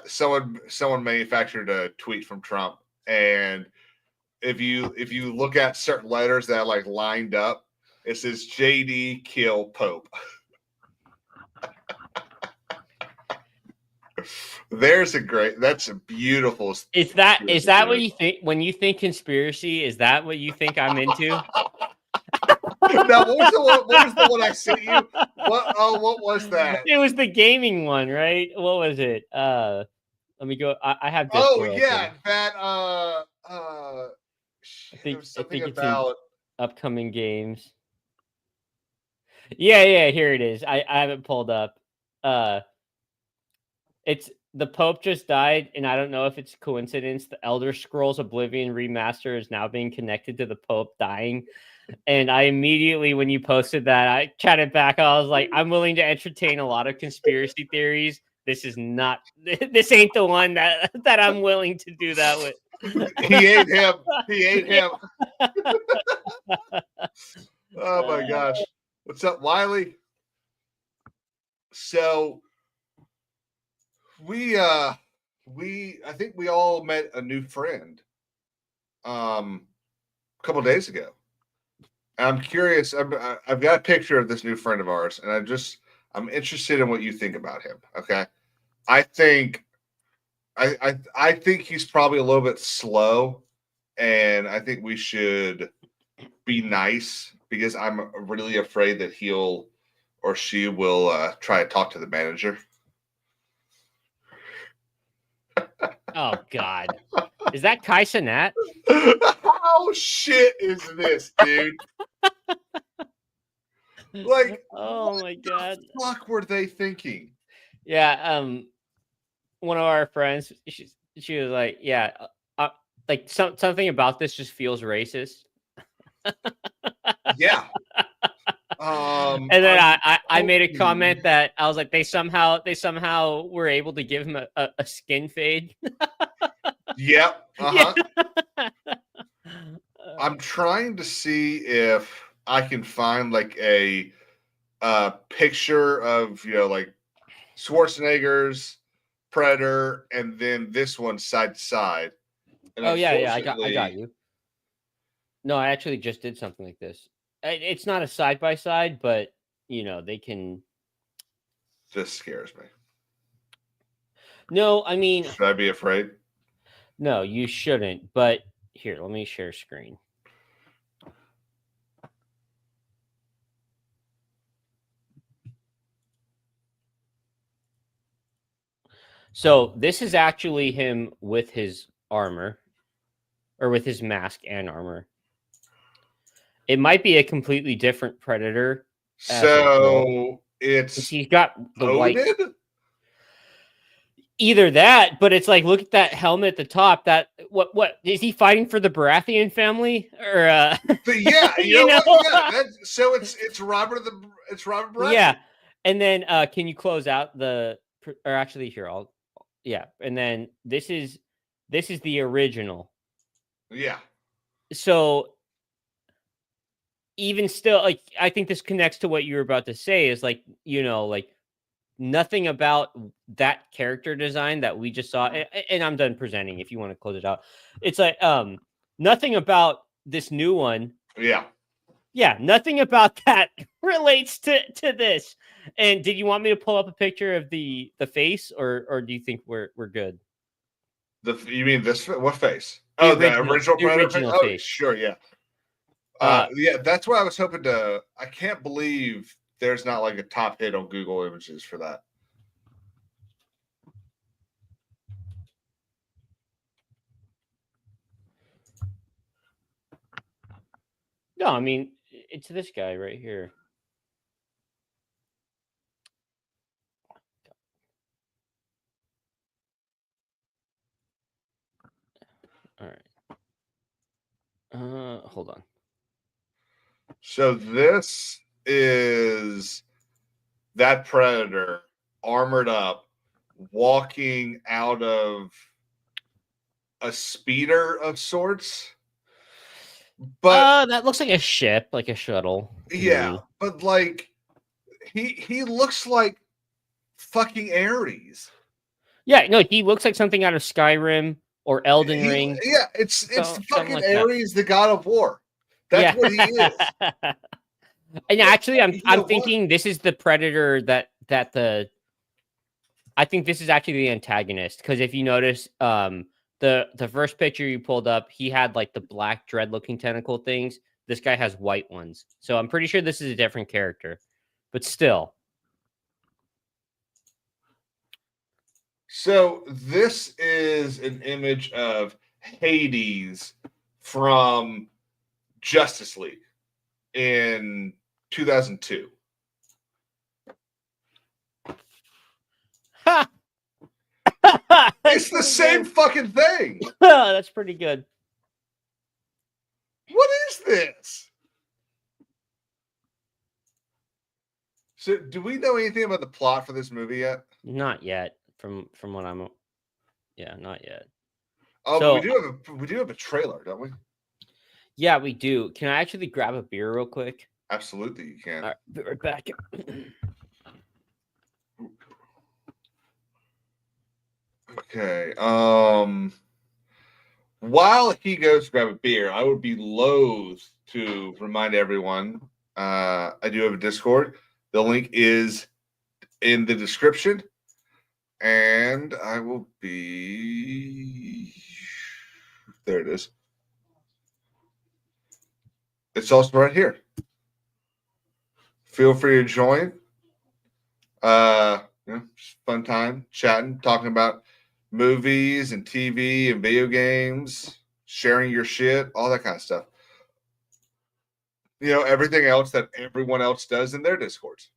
someone manufactured a tweet from Trump, and if you look at certain letters that are like lined up, it says JD kill Pope. That's a beautiful. Is that what you think when you think conspiracy? Is that what you think I'm into? Now, what was the one I sent you? What was that? It was the gaming one, right? What was it? Let me go. I have. Oh yeah, that I think it's about upcoming games. Yeah, here it is. I have it pulled up. It's the Pope just died, and I don't know if it's a coincidence. The Elder Scrolls Oblivion remaster is now being connected to the Pope dying. And I immediately, when you posted that, I chatted back. I was like, I'm willing to entertain a lot of conspiracy theories. This ain't the one that I'm willing to do that with. He ate him. Oh my gosh. What's up, Wiley? So I think we all met a new friend a couple days ago. I'm curious. I've got a picture of this new friend of ours, and I'm interested in what you think about him. Okay, I think he's probably a little bit slow, and I think we should be nice because I'm really afraid that he'll or she will try to talk to the manager. Oh God, is that Kai Cenat? How shit is this, dude? Like, oh my God, what the fuck were they thinking? Yeah, one of our friends, she was like, yeah, like something about this just feels racist. Yeah. And then I made a comment that I was like, they somehow were able to give him a skin fade. Yep. Uh-huh. Yeah. I'm trying to see if I can find like a picture of like Schwarzenegger's Predator and then this one side to side. And oh yeah, I got you. No, I actually just did something like this. It's not a side by side, but they can. This scares me. No, I mean, should I be afraid? No, you shouldn't. But here, let me share screen. So this is actually him with his armor, or with his mask and armor. It might be a completely different Predator. So it's He's got the white. Odin? Either that, but it's like, look at that helmet at the top. That what is he fighting for the Baratheon family or? But yeah, you know what? Yeah, so it's Robert Baratheon. Yeah, and then can you close out or actually here and then this is the original. Yeah. So even still, like, I think this connects to what you were about to say is like, like nothing about that character design that we just saw. And I'm done presenting if you want to close it out. It's like nothing about this new one. Yeah. Yeah, nothing about that relates to this. And did you want me to pull up a picture of the face or do you think we're good? You mean this? What face? The original Predator original face? face. Oh, sure, yeah. Yeah, that's what I was hoping to. I can't believe there's not like a top hit on Google Images for that. No, I mean, it's this guy right here. All right. Hold on. So this is that Predator armored up, walking out of a speeder of sorts. But that looks like a ship, like a shuttle. Yeah, but like he looks like fucking Ares. Yeah, no, he looks like something out of Skyrim or Elden Ring. Yeah, it's fucking like Ares, the god of war. That's what he is. And actually, I'm thinking this is the Predator I think this is actually the antagonist, because if you notice, the first picture you pulled up, he had like the black dread looking tentacle things. This guy has white ones, so I'm pretty sure this is a different character, but still. So this is an image of Hades from Justice League in 2002. It's the same fucking thing. That's pretty good. What is this? So, do we know anything about the plot for this movie yet? Not yet. From what I'm, not yet. Oh, so, but we do have a trailer, don't we? Yeah, we do. Can I actually grab a beer real quick? Absolutely, you can. All right, be right back. Okay. While he goes to grab a beer, I would be loath to remind everyone. I do have a Discord. The link is in the description. And I will be there. It is. It's also right here. Feel free to join. Just fun time chatting, talking about movies and TV and video games, sharing your shit, all that kind of stuff. Everything else that everyone else does in their Discords.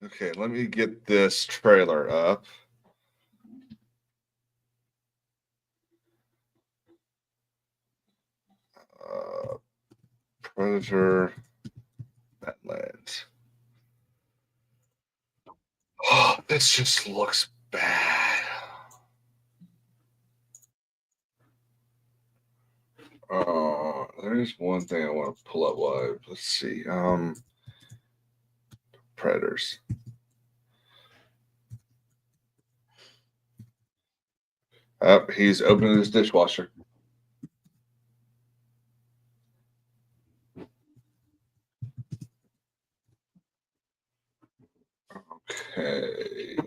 Okay, let me get this trailer up. Predator Badlands. Oh, this just looks bad. There's one thing I want to pull up live. Let's see. Predators. He's opening his dishwasher. Okay.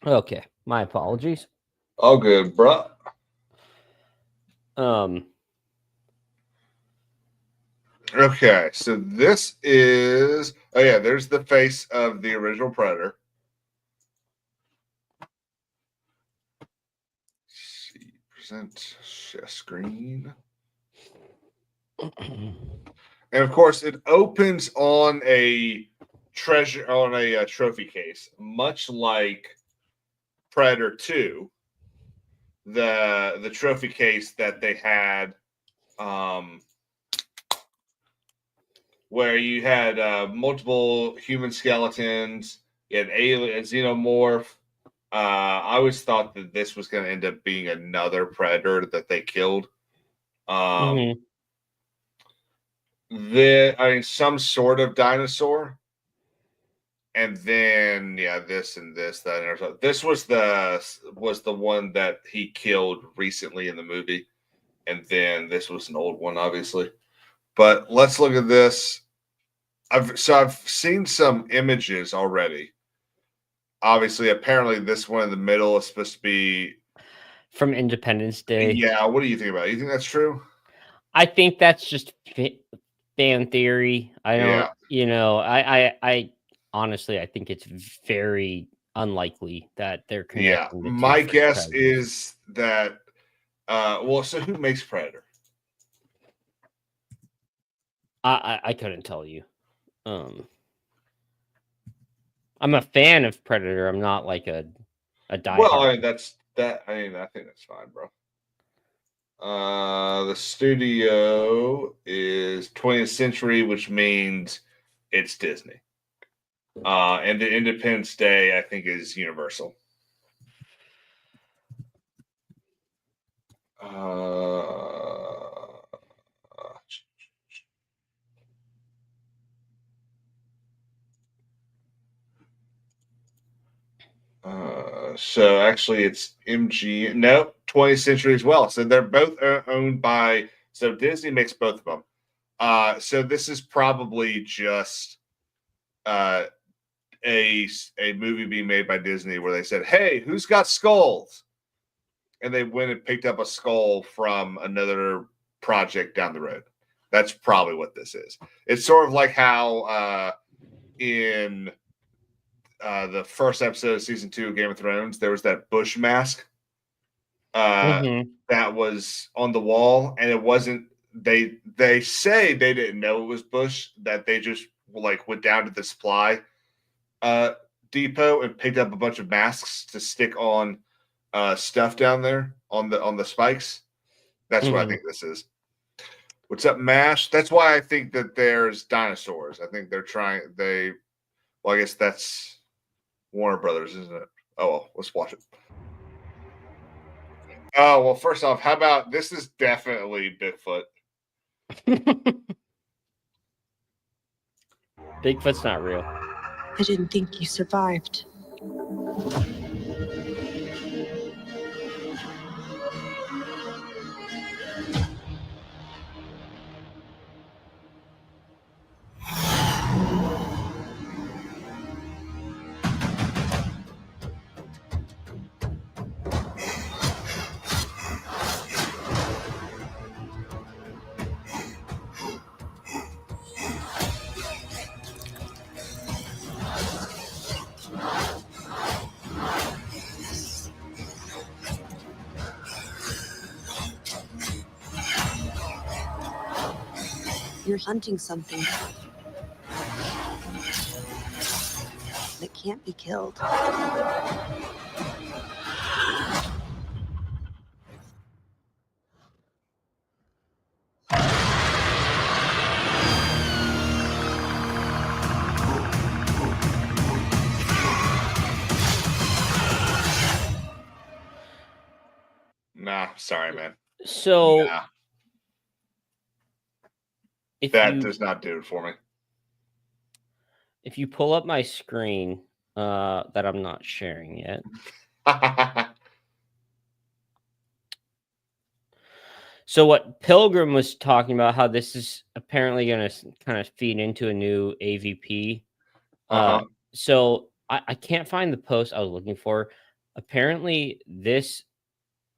Okay, my apologies. All good, bruh. Okay, so this is there's the face of the original Predator. Let's see, present share screen. And of course, it opens on a trophy case, much like Predator 2, the trophy case that they had, where you had multiple human skeletons, you had alien, xenomorph. I always thought that this was going to end up being another Predator that they killed. Some sort of dinosaur, and then this and this, that, and so. This was the one that he killed recently in the movie, and then this was an old one, obviously. But let's look at this. I've seen some images already. Obviously, apparently, this one in the middle is supposed to be from Independence Day. Yeah, what do you think about it? You think that's true? I think that's just fan theory. I don't, I honestly, I think it's very unlikely that they're connecting. Yeah, my guess is that. So who makes Predator? I couldn't tell you. I'm a fan of Predator. I'm not like a diehard. Well, I think that's fine, bro. The studio is 20th Century, which means it's Disney. And the Independence Day, I think, is Universal. So actually it's MG. No, 20th Century as well. So they're both owned by. So Disney makes both of them. So this is probably just a movie being made by Disney where they said, "Hey, who's got skulls?" And they went and picked up a skull from another project down the road. That's probably what this is. It's sort of like how in the first episode of season 2 of Game of Thrones, there was that Bush mask that was on the wall, and it wasn't. They say they didn't know it was Bush, that they just went down to the supply depot and picked up a bunch of masks to stick on stuff down there on the spikes. That's what I think this is. What's up, MASH? That's why I think that there's dinosaurs. I think they're trying. I guess that's Warner Brothers, isn't it? Oh, well, let's watch it. Oh, well, first off, how about this is definitely Bigfoot. Bigfoot's not real. I didn't think you survived. You're hunting something that can't be killed. Nah, sorry, man. So nah. That does not do it for me. If you pull up my screen that I'm not sharing yet. So what Pilgrim was talking about, how this is apparently going to kind of feed into a new AVP. So I can't find the post I was looking for, apparently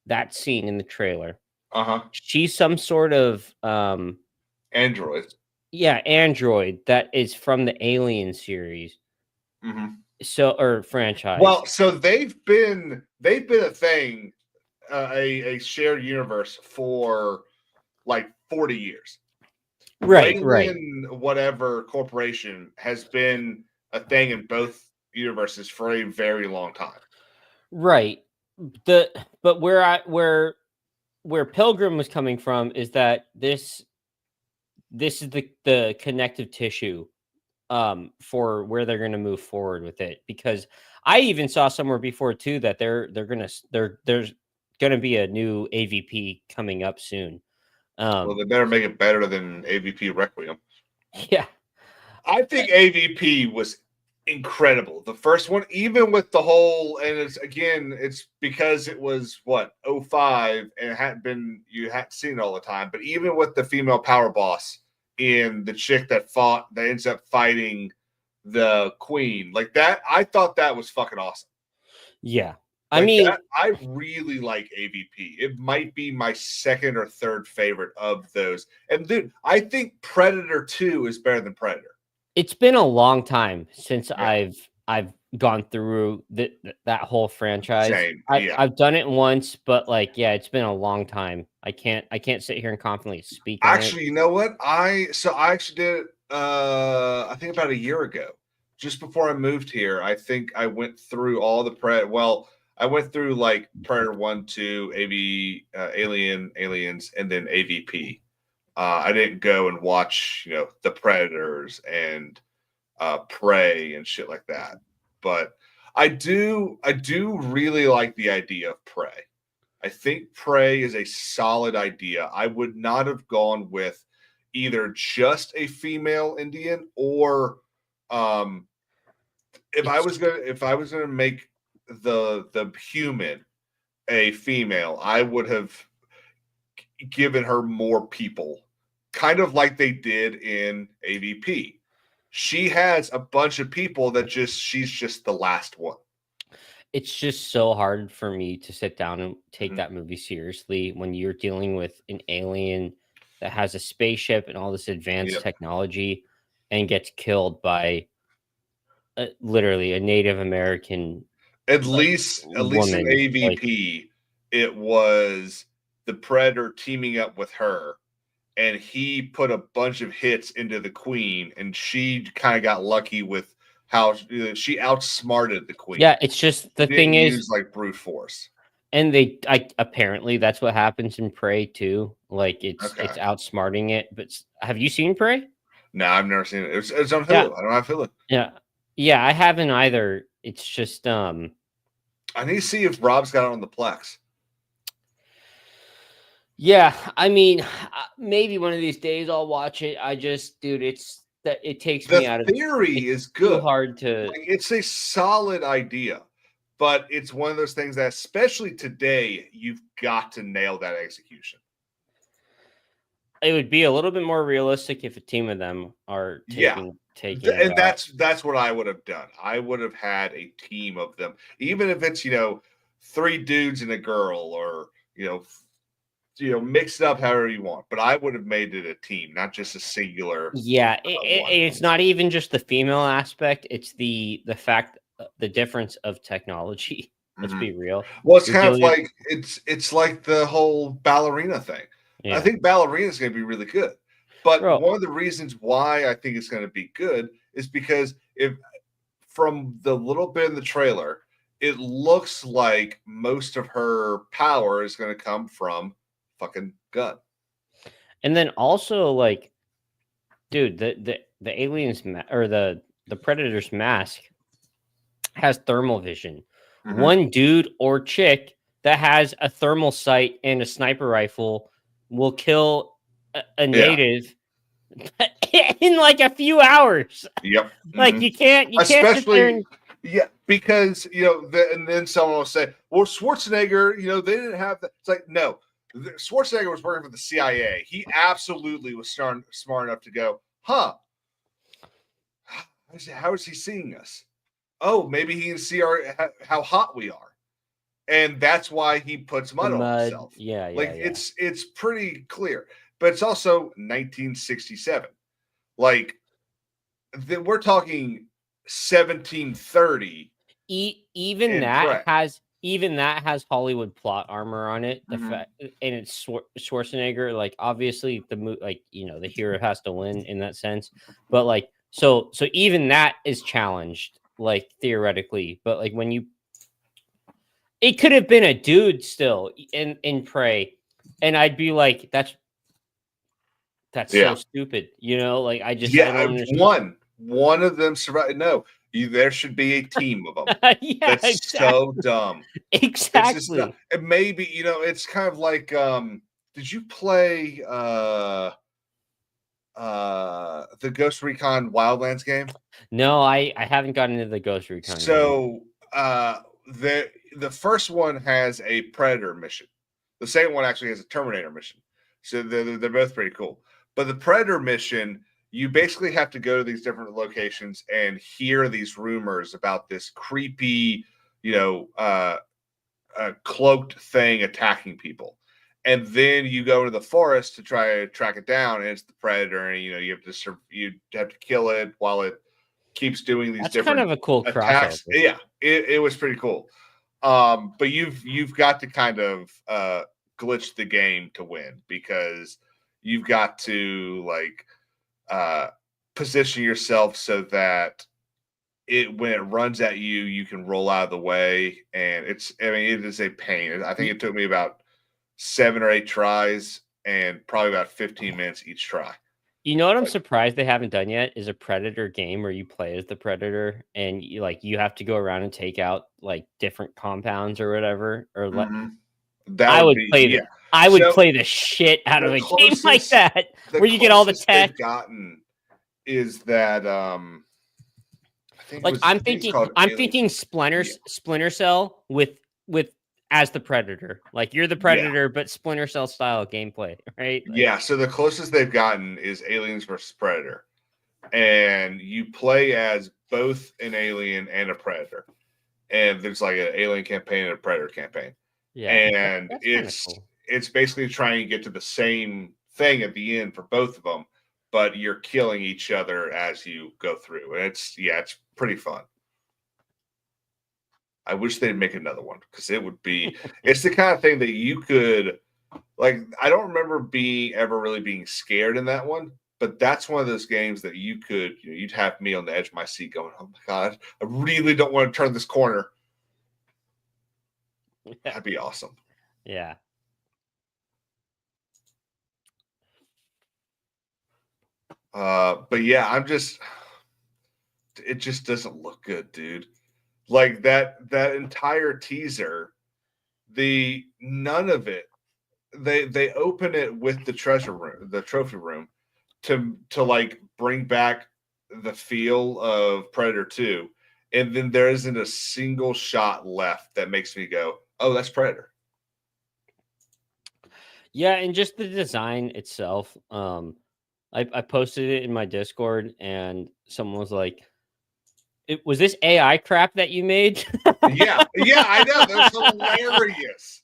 that scene in the trailer, Uh-huh. she's some sort of Android. android that is from the Alien series. Mm-hmm. So, or franchise. Well, so they've been a thing, a shared universe for like 40 years. right. Wayland whatever corporation has been a thing in both universes for a very long time. Right. But where Pilgrim was coming from is that this is the connective tissue for where they're going to move forward with it, because I even saw somewhere before too that there's going to be a new AVP coming up soon. Well, they better make it better than AVP Requiem. Yeah. I think AVP was incredible. The first one, even with the whole, and it's because it was 05 and you hadn't seen it all the time, but even with the female power boss and the chick that ends up fighting the queen, like that, I thought that was fucking awesome. Yeah. I really like AVP. It might be my second or third favorite of those. And dude, I think Predator 2 is better than Predator. It's been a long time since I've gone through that whole franchise. Same. I've done it once, but it's been a long time. I can't sit here and confidently speak. Actually, you know what? I actually did it. I think about a year ago, just before I moved here. I think I went through all the I went through like Predator 1, 2, Aliens, and then AVP. I didn't go and watch, the Predators and Prey and shit like that. But I do really like the idea of Prey. I think Prey is a solid idea. I would not have gone with either just a female Indian or if I was gonna make the human a female, I would have given her more people, kind of like they did in AVP. She has a bunch of people that she's just the last one. It's just so hard for me to sit down and take that movie seriously when you're dealing with an alien that has a spaceship and all this advanced technology and gets killed by literally a Native American. At least in AVP, it was the Predator teaming up with her, and he put a bunch of hits into the Queen, and she kind of got lucky with how she outsmarted the Queen. Yeah, it's just the thing is like brute force. And apparently that's what happens in Prey too. Like it's outsmarting it. But have you seen Prey? No, I've never seen it. It's on Hulu. Yeah. I don't have Hulu. Yeah, I haven't either. It's just I need to see if Rob's got it on the Plex. Yeah, I mean, maybe one of these days I'll watch it. I just, dude, it takes me out of the theory is good. Too hard to. It's a solid idea, but it's one of those things that, especially today, you've got to nail that execution. It would be a little bit more realistic if a team of them are taking. And that's what I would have done. I would have had a team of them, even if it's 3 dudes and a girl, or mix it up however you want. But I would have made it a team, not just a singular. Yeah, it's not even just the female aspect; it's the fact, the difference of technology. Let's be real. Well, it's kind of like it's like the whole ballerina thing. Yeah. I think ballerina is going to be really good. But one of the reasons why I think it's going to be good is because if from the little bit in the trailer, it looks like most of her power is going to come from fucking gun. And then also, like, dude, the aliens or the Predator's mask has thermal vision. Mm-hmm. One dude or chick that has a thermal sight and a sniper rifle will kill a native in like a few hours. Yep. Mm-hmm. Like you can't especially because and then someone will say, well, Schwarzenegger, they didn't have that. It's like, no, Schwarzenegger was working for the CIA. He absolutely was smart enough to go, how is he seeing us? Oh, maybe he can see how hot we are. and that's why he puts mud on himself. Yeah, like yeah. it's pretty clear, but it's also 1967. Like we're talking 1730. Even in that Prey. has Hollywood plot armor on it. The Mhm. fact, and it's Schwarzenegger. Like obviously like the hero has to win in that sense. But like so even that is challenged, like theoretically. But like it could have been a dude still in Prey, and I'd be like, that's so stupid. Like I don't understand. One of them survived. No, there should be a team of them. Yeah, That's so dumb. Exactly. And maybe it's kind of like did you play the Ghost Recon Wildlands game? No, I haven't gotten into the Ghost Recon game. So the first one has a Predator mission. The second one actually has a Terminator mission. So they're both pretty cool. But the Predator mission, you basically have to go to these different locations and hear these rumors about this creepy, cloaked thing attacking people. And then you go into the forest to try to track it down, and it's the Predator, and you have to kill it while it keeps doing these different kind of a cool attacks. crossover. Yeah, it was pretty cool. But you've got to kind of glitch the game to win, because you've got to position yourself so that when it runs at you, you can roll out of the way. And it is a pain. I think it took me about 7 or 8 tries and probably about 15 minutes each try. You know what I'm surprised they haven't done yet is a Predator game where you play as the Predator and you have to go around and take out like different compounds or whatever. Or I would play the shit out of a game like that where you get all the tech. Gotten is that I'm thinking Splinter Cell with as the Predator. Like you're the Predator, but Splinter Cell style gameplay, right? So the closest they've gotten is Aliens versus Predator. And you play as both an alien and a Predator. And there's like an alien campaign and a Predator campaign. Yeah. And it's basically trying to get to the same thing at the end for both of them, but you're killing each other as you go through. And it's pretty fun. I wish they'd make another one, because it's the kind of thing that you could, like, I don't remember ever really being scared in that one, but that's one of those games that you'd have me on the edge of my seat going, oh my God, I really don't want to turn this corner. That'd be awesome. Yeah. But yeah, it just doesn't look good, dude. Like that entire teaser, none of it. They open it with the trophy room, to like bring back the feel of Predator 2, and then there isn't a single shot left that makes me go, "Oh, that's Predator." Yeah, and just the design itself. I posted it in my Discord, and someone was like, was this AI crap that you made? yeah, I know. That's hilarious.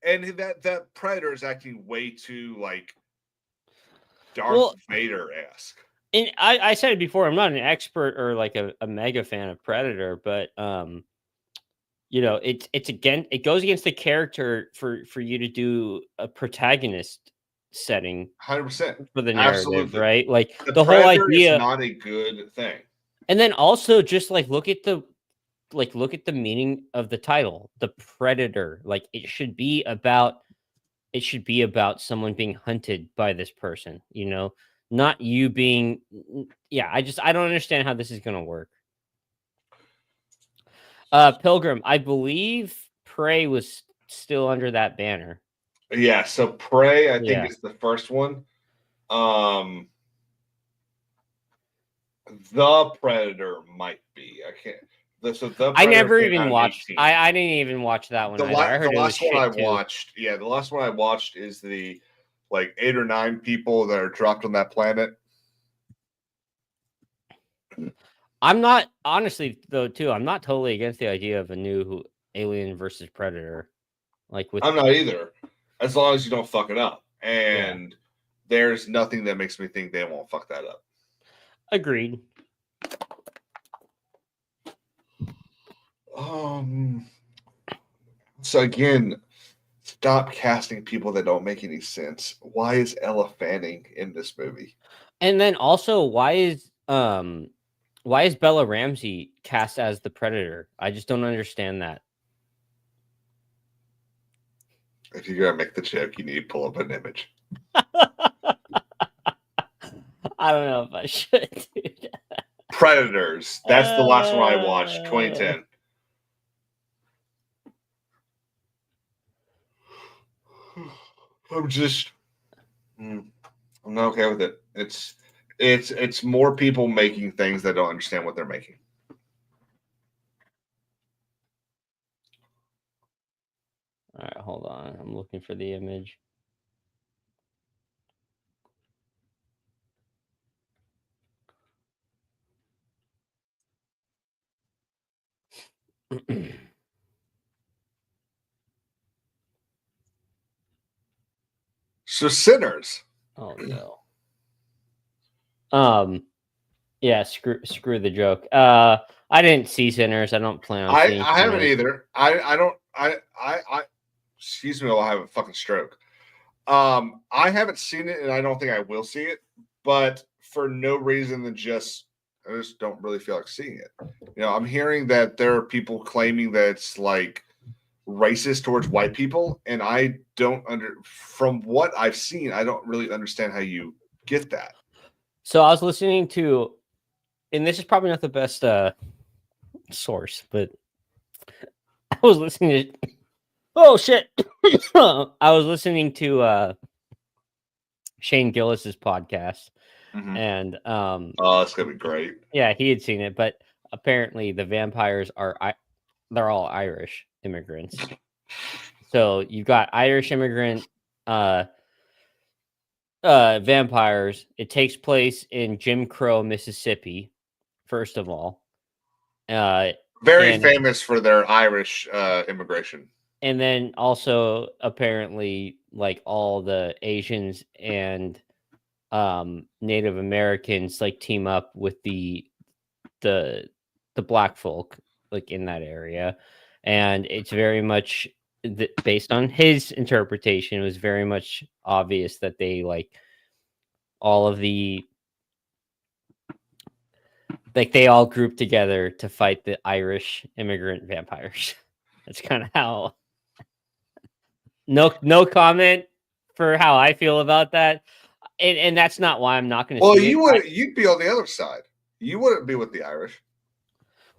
And that Predator is acting way too like Darth Vader-esque. And I said it before, I'm not an expert or like a mega fan of Predator, but it goes against the character for you to do a protagonist setting 100% for the narrative. Absolutely. Right? Like the Predator whole idea is not a good thing. And then also just like look at the meaning of the title, the Predator. Like it should be about someone being hunted by this person, not you being. Yeah, I don't understand how this is going to work. Pilgrim, I believe Prey was still under that banner. Yeah, so Prey, I think, is the first one. The Predator might be. I can't. I never even watched. I didn't even watch that one. The last one I watched. Yeah, the last one I watched is the 8 or 9 people that are dropped on that planet. I'm not honestly though too. I'm not totally against the idea of a new Alien versus Predator. Like with I'm not either, as long as you don't fuck it up. And there's nothing that makes me think they won't fuck that up. agreed. So again, stop casting people that don't make any sense. Why is Ella Fanning in this movie? And then also, why is Bella Ramsey cast as the Predator? I just don't understand that. If you're gonna make the joke, you need to pull up an image. I don't know if I should. Dude. Predators. That's the last one I watched, 2010. I'm not okay with it. It's more people making things that don't understand what they're making. All right, hold on. I'm looking for the image. So Sinners. Oh no. Yeah, screw the joke. I didn't see Sinners. I don't plan on seeing I haven't Sinners. either. I don't excuse me while I have a fucking stroke. I haven't seen it and I don't think I will see it, but for no reason than I just don't really feel like seeing it. You know, I'm hearing that there are people claiming that it's like racist towards white people, and I don't from what I've seen, I don't really understand how you get that. So I was listening to, and this is probably not the best source, but I was listening to. Oh shit! I was listening to Shane Gillis's podcast, and oh, it's gonna be great. Yeah, he had seen it, but apparently the vampires they're all Irish immigrants. So you've got Irish immigrant vampires. It takes place in Jim Crow, Mississippi, first of all. Very famous for their Irish immigration. And then also apparently like all the Asians and Native Americans like team up with the black folk like in that area. And it's very much based on his interpretation, it was very much obvious that they like all of the they all grouped together to fight the Irish immigrant vampires. That's kind of how. No comment for how I feel about that, and that's not why I'm not going to. Well, you'd be on the other side. You wouldn't be with the Irish.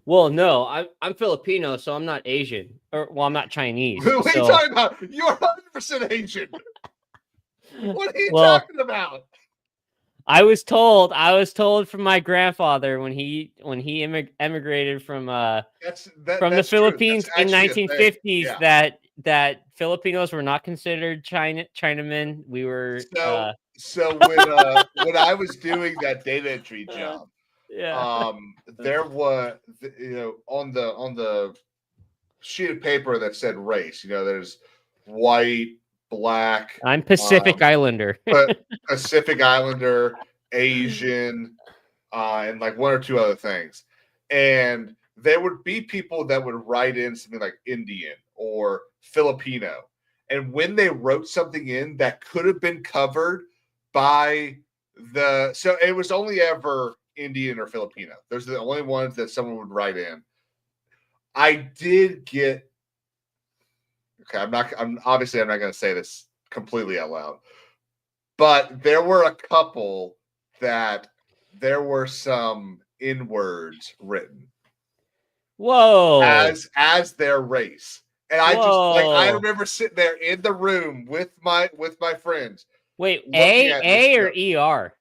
Well, no, I'm Filipino, so I'm not Asian, I'm not Chinese. What are you talking about? You're 100% Asian. What are you talking about? I was told from my grandfather when he emigrated from the Philippines in 1950s that Filipinos were not considered Chinamen. We were so when I was doing that data entry job, there was on the sheet of paper that said race. There's white, black. I'm Pacific Islander. Pacific Islander, Asian, and like one or two other things. And there would be people that would write in something like Indian or Filipino. And when they wrote something in that could have been covered by so it was only ever Indian or Filipino. Those are the only ones that someone would write in. I did get, okay, I'm not going to say this completely out loud, but there were a couple that there were some N-words written. Whoa. As their race. And I remember sitting there in the room with my friends. Wait, A or ER?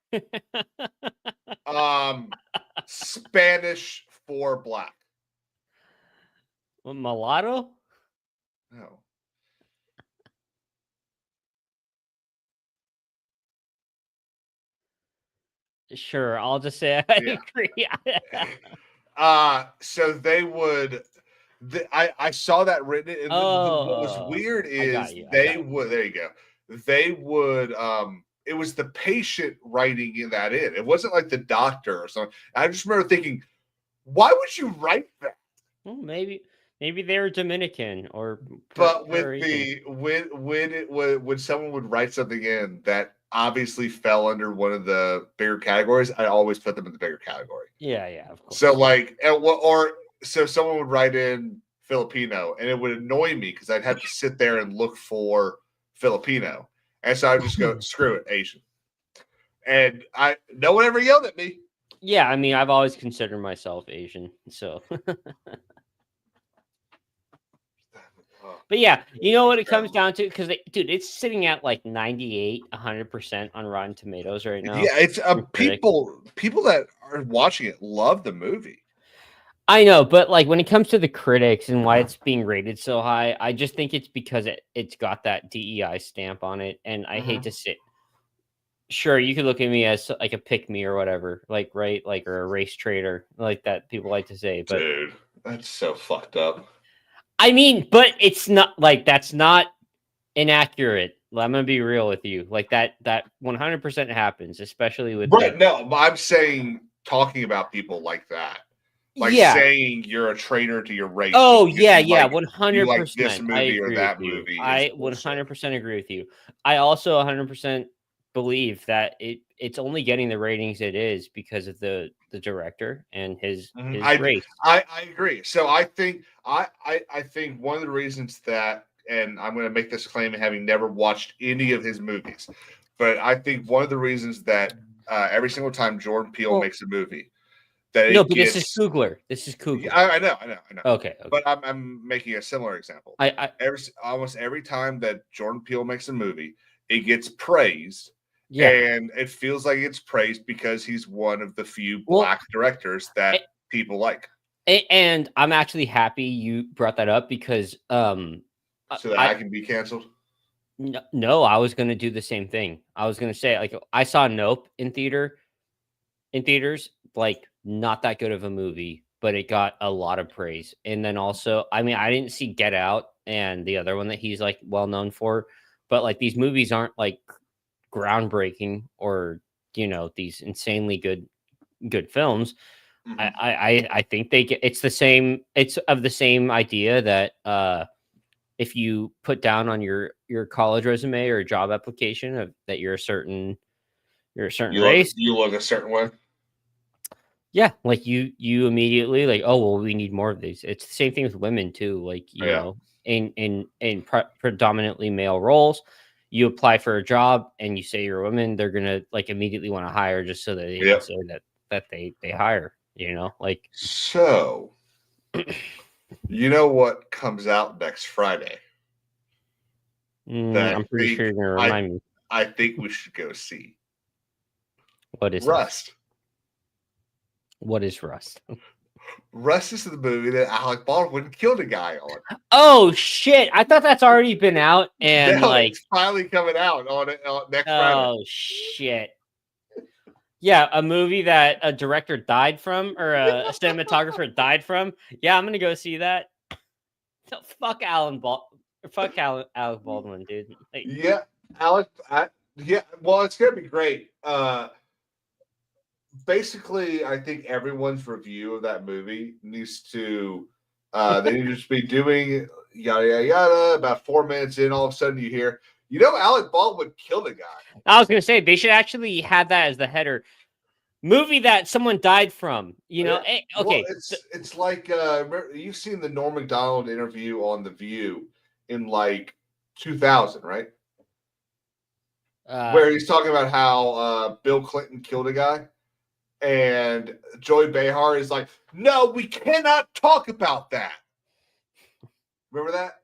Spanish for black. Mulatto? No. Sure, I'll just say I agree. So they would. I saw that written. And what was weird is they would. There you go. They would. It was the patient writing in that in. It wasn't like the doctor or something. I just remember thinking, why would you write that? Well, maybe they're Dominican or. But with the when someone would write something in that obviously fell under one of the bigger categories, I always put them in the bigger category. Yeah, of course. So like, so someone would write in Filipino, and it would annoy me because I'd have to sit there and look for Filipino, and so I'd just go, screw it, Asian. And no one ever yelled at me. Yeah, I mean, I've always considered myself Asian, so. But yeah, you know what it comes down to? Because, dude, it's sitting at like 98, 100% on Rotten Tomatoes right now. Yeah, it's people that are watching it love the movie. I know, but like when it comes to the critics and why it's being rated so high, I just think it's because it's got that DEI stamp on it, and I hate to say. Sure, you could look at me as like a pick me or whatever, like right, like or a race traitor, like that people like to say. But dude, that's so fucked up. I mean, but it's not like that's not inaccurate. I'm gonna be real with you. Like that 100% happens, especially with right. No, I'm saying talking about people like that, like saying you're a traitor to your race. Oh yeah, 100%. Like this movie or that movie. I 100% agree with you. I also 100% believe that it's only getting the ratings it is because of the director and his race. I agree. So I think I think one of the reasons that, and I'm going to make this claim having never watched any of his movies, but I think one of the reasons that every single time Jordan Peele makes a movie, that but this is Coogler. This is Coogler. I know. Okay. But I'm making a similar example. Almost every time that Jordan Peele makes a movie, it gets praised. Yeah. And it feels like it's praised because he's one of the few black directors that people like. And I'm actually happy you brought that up because so that I can be canceled. No, I was going to do the same thing. I was going to say, like, I saw Nope in theaters, like not that good of a movie, but it got a lot of praise. And then also, I mean, I didn't see Get Out and the other one that he's like well known for, but like these movies aren't like groundbreaking or these insanely good films. I think it's the same. It's of the same idea that if you put down on your college resume or job application that you're a certain race, you look a certain way. Yeah, like you immediately like, oh well, we need more of these. It's the same thing with women too. Like you know, in predominantly male roles. You apply for a job and you say you're a woman, they're gonna like immediately want to hire just so that they can say that they hire. Like so. You know what comes out next Friday? I'm pretty sure you're gonna remind me. I think we should go see. What is Rust? What is Rust? Rust is the movie that Alec Baldwin killed a guy on. Oh shit! I thought that's already been out, and it's finally coming out on next Friday. Oh shit! Yeah, a movie that a director died from, or a cinematographer died from. Yeah, I'm gonna go see that. Fuck Alec Baldwin, dude. Like, yeah, Alec. Well, it's gonna be great. Basically, I think everyone's review of that movie needs to they need to just be doing yada yada yada. About 4 minutes in, all of a sudden you hear, Alec Baldwin killed a guy. I was gonna say they should actually have that as the header. Movie that someone died from. Okay. Well, it's like you've seen the Norm Macdonald interview on The View in like 2000, right? Where he's talking about how Bill Clinton killed a guy. And Joy Behar is like, no, we cannot talk about that. Remember that?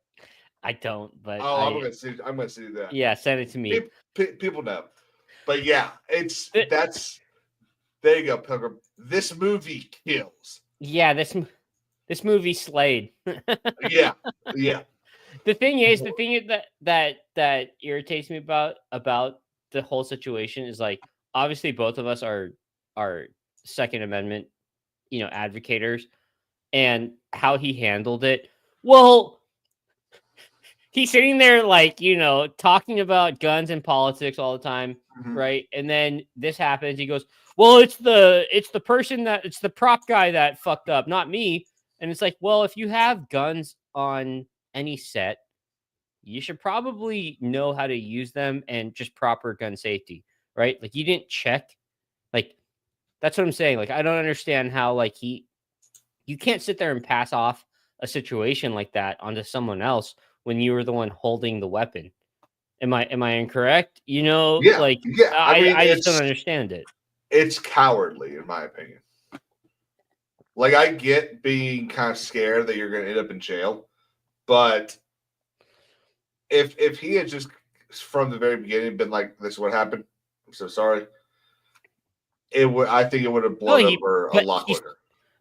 I don't, but I'm going to see that. Yeah, send it to me. People know, but yeah, there you go, Pilgrim. This movie kills. Yeah, this movie slayed. yeah. The thing that irritates me about the whole situation is like, obviously both of us are Second Amendment advocators and how he handled it. Well, he's sitting there like, talking about guns and politics all the time, right? And then this happens. He goes, well, it's the prop guy that fucked up, not me. And it's like, well, if you have guns on any set, you should probably know how to use them and just proper gun safety, right? Like, you didn't check. Like, that's what I'm saying. Like, I don't understand how, like, you can't sit there and pass off a situation like that onto someone else when you were the one holding the weapon. Am I incorrect? I mean, I just don't understand it. It's cowardly, in my opinion. Like, I get being kind of scared that you're going to end up in jail, but if he had just from the very beginning been like, "This is what happened. I'm so sorry," I think it would have blown over a lot quicker.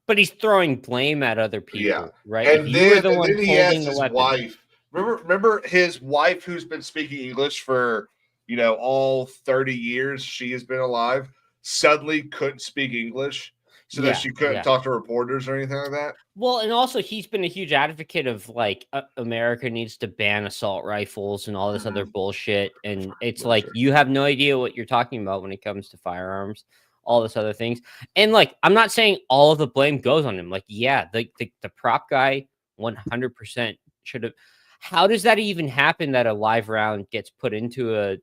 But he's throwing blame at other people, right? And then he has his wife. Remember his wife, who's been speaking English for all 30 years she has been alive, suddenly couldn't speak English, so that she couldn't talk to reporters or anything like that. Well, and also he's been a huge advocate of like America needs to ban assault rifles and all this other bullshit. And it's you have no idea what you're talking about when it comes to firearms, all this other things. And like, I'm not saying all of the blame goes on him. Like, the prop guy 100% should have. How does that even happen that a live round gets put into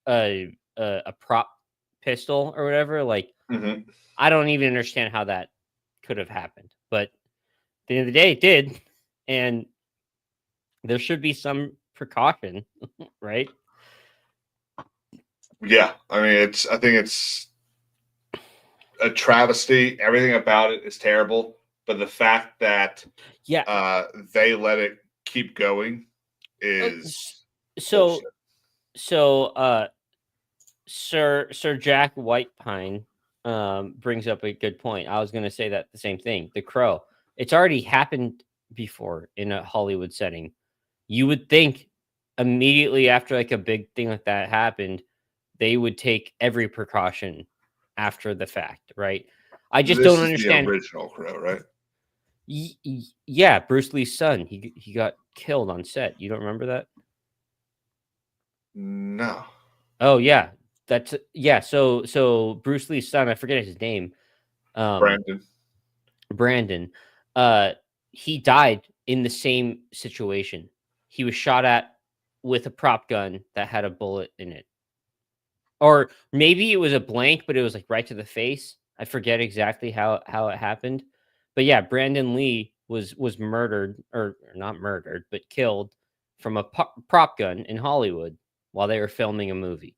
a prop pistol or whatever? Like, I don't even understand how that could have happened. But at the end of the day, it did. And there should be some precaution, right? Yeah. I mean, I think it's a travesty. Everything about it is terrible. But the fact that they let it keep going is Sir Jack Whitepine brings up a good point. I was going to say that the same thing. The Crow. It's already happened before in a Hollywood setting. You would think immediately after like a big thing like that happened, they would take every precaution after the fact, right? I just don't understand. The original Crow, right? Yeah, Bruce Lee's son. He got killed on set. You don't remember that? No. Oh yeah, So Bruce Lee's son, I forget his name. Brandon. He died in the same situation. He was shot at with a prop gun that had a bullet in it, or maybe it was a blank, but it was like right to the face. I forget exactly how it happened. But yeah, Brandon Lee was murdered, or not murdered, but killed from a prop gun in Hollywood while they were filming a movie.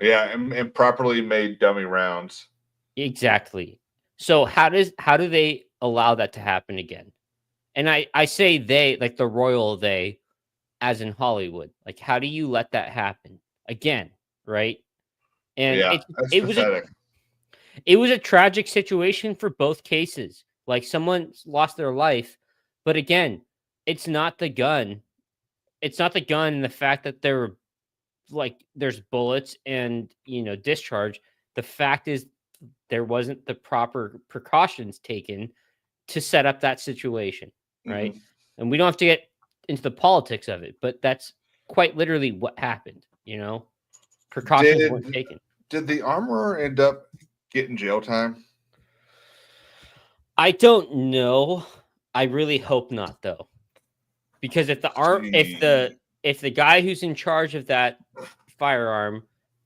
Yeah, and properly made dummy rounds. Exactly. So how do they allow that to happen again? And I say they, like the royal they, as in Hollywood. Like, how do you let that happen again, right? And it was a tragic situation for both cases. Like, someone lost their life, but again, it's not the gun. It's not the gun and the fact that there's bullets and discharge. The fact is there wasn't the proper precautions taken to set up that situation, right? And we don't have to get into the politics of it, but that's quite literally what happened. Precautions weren't taken. Did the armorer end up getting jail time? I don't know. I really hope not, though, because if the guy who's in charge of that firearm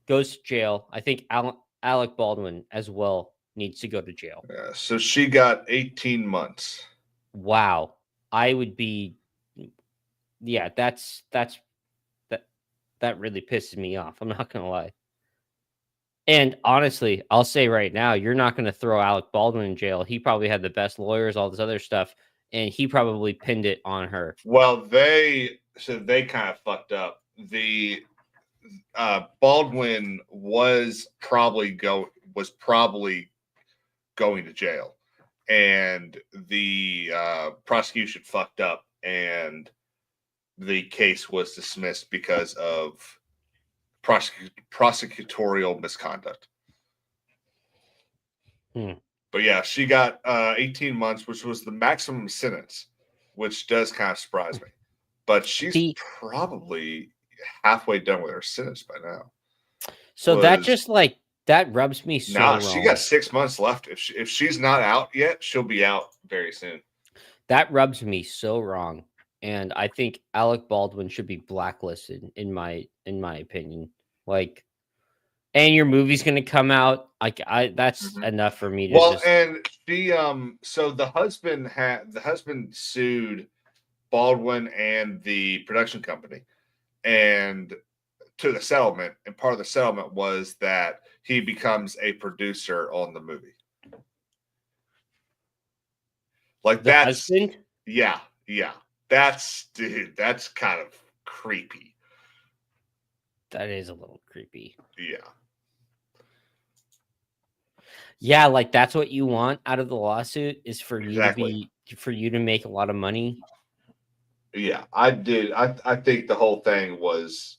goes to jail, I think Alec Baldwin as well needs to go to jail. Yeah, so she got 18 months. Wow. I would be. Yeah, that really pisses me off. I'm not gonna lie. And honestly, I'll say right now, you're not going to throw Alec Baldwin in jail. He probably had the best lawyers, all this other stuff, and he probably pinned it on her. Well, they kind of fucked up. The Baldwin was probably going to jail, and the prosecution fucked up, and the case was dismissed because of prosecutorial misconduct. But yeah, she got 18 months, which was the maximum sentence, which does kind of surprise me. But she's probably halfway done with her sentence by now. So that just like that rubs me so wrong. She got 6 months left. If she's not out yet, she'll be out very soon. That rubs me so wrong, and I think Alec Baldwin should be blacklisted in my opinion. Like, and your movie's going to come out. That's enough for me to. Well, and she so the husband sued Baldwin and the production company, and took a settlement. And part of the settlement was that he becomes a producer on the movie. Like the husband? Yeah. That's kind of creepy. That is a little creepy. Yeah. Yeah, like that's what you want out of the lawsuit is for you to make a lot of money. Yeah, I did. I think the whole thing was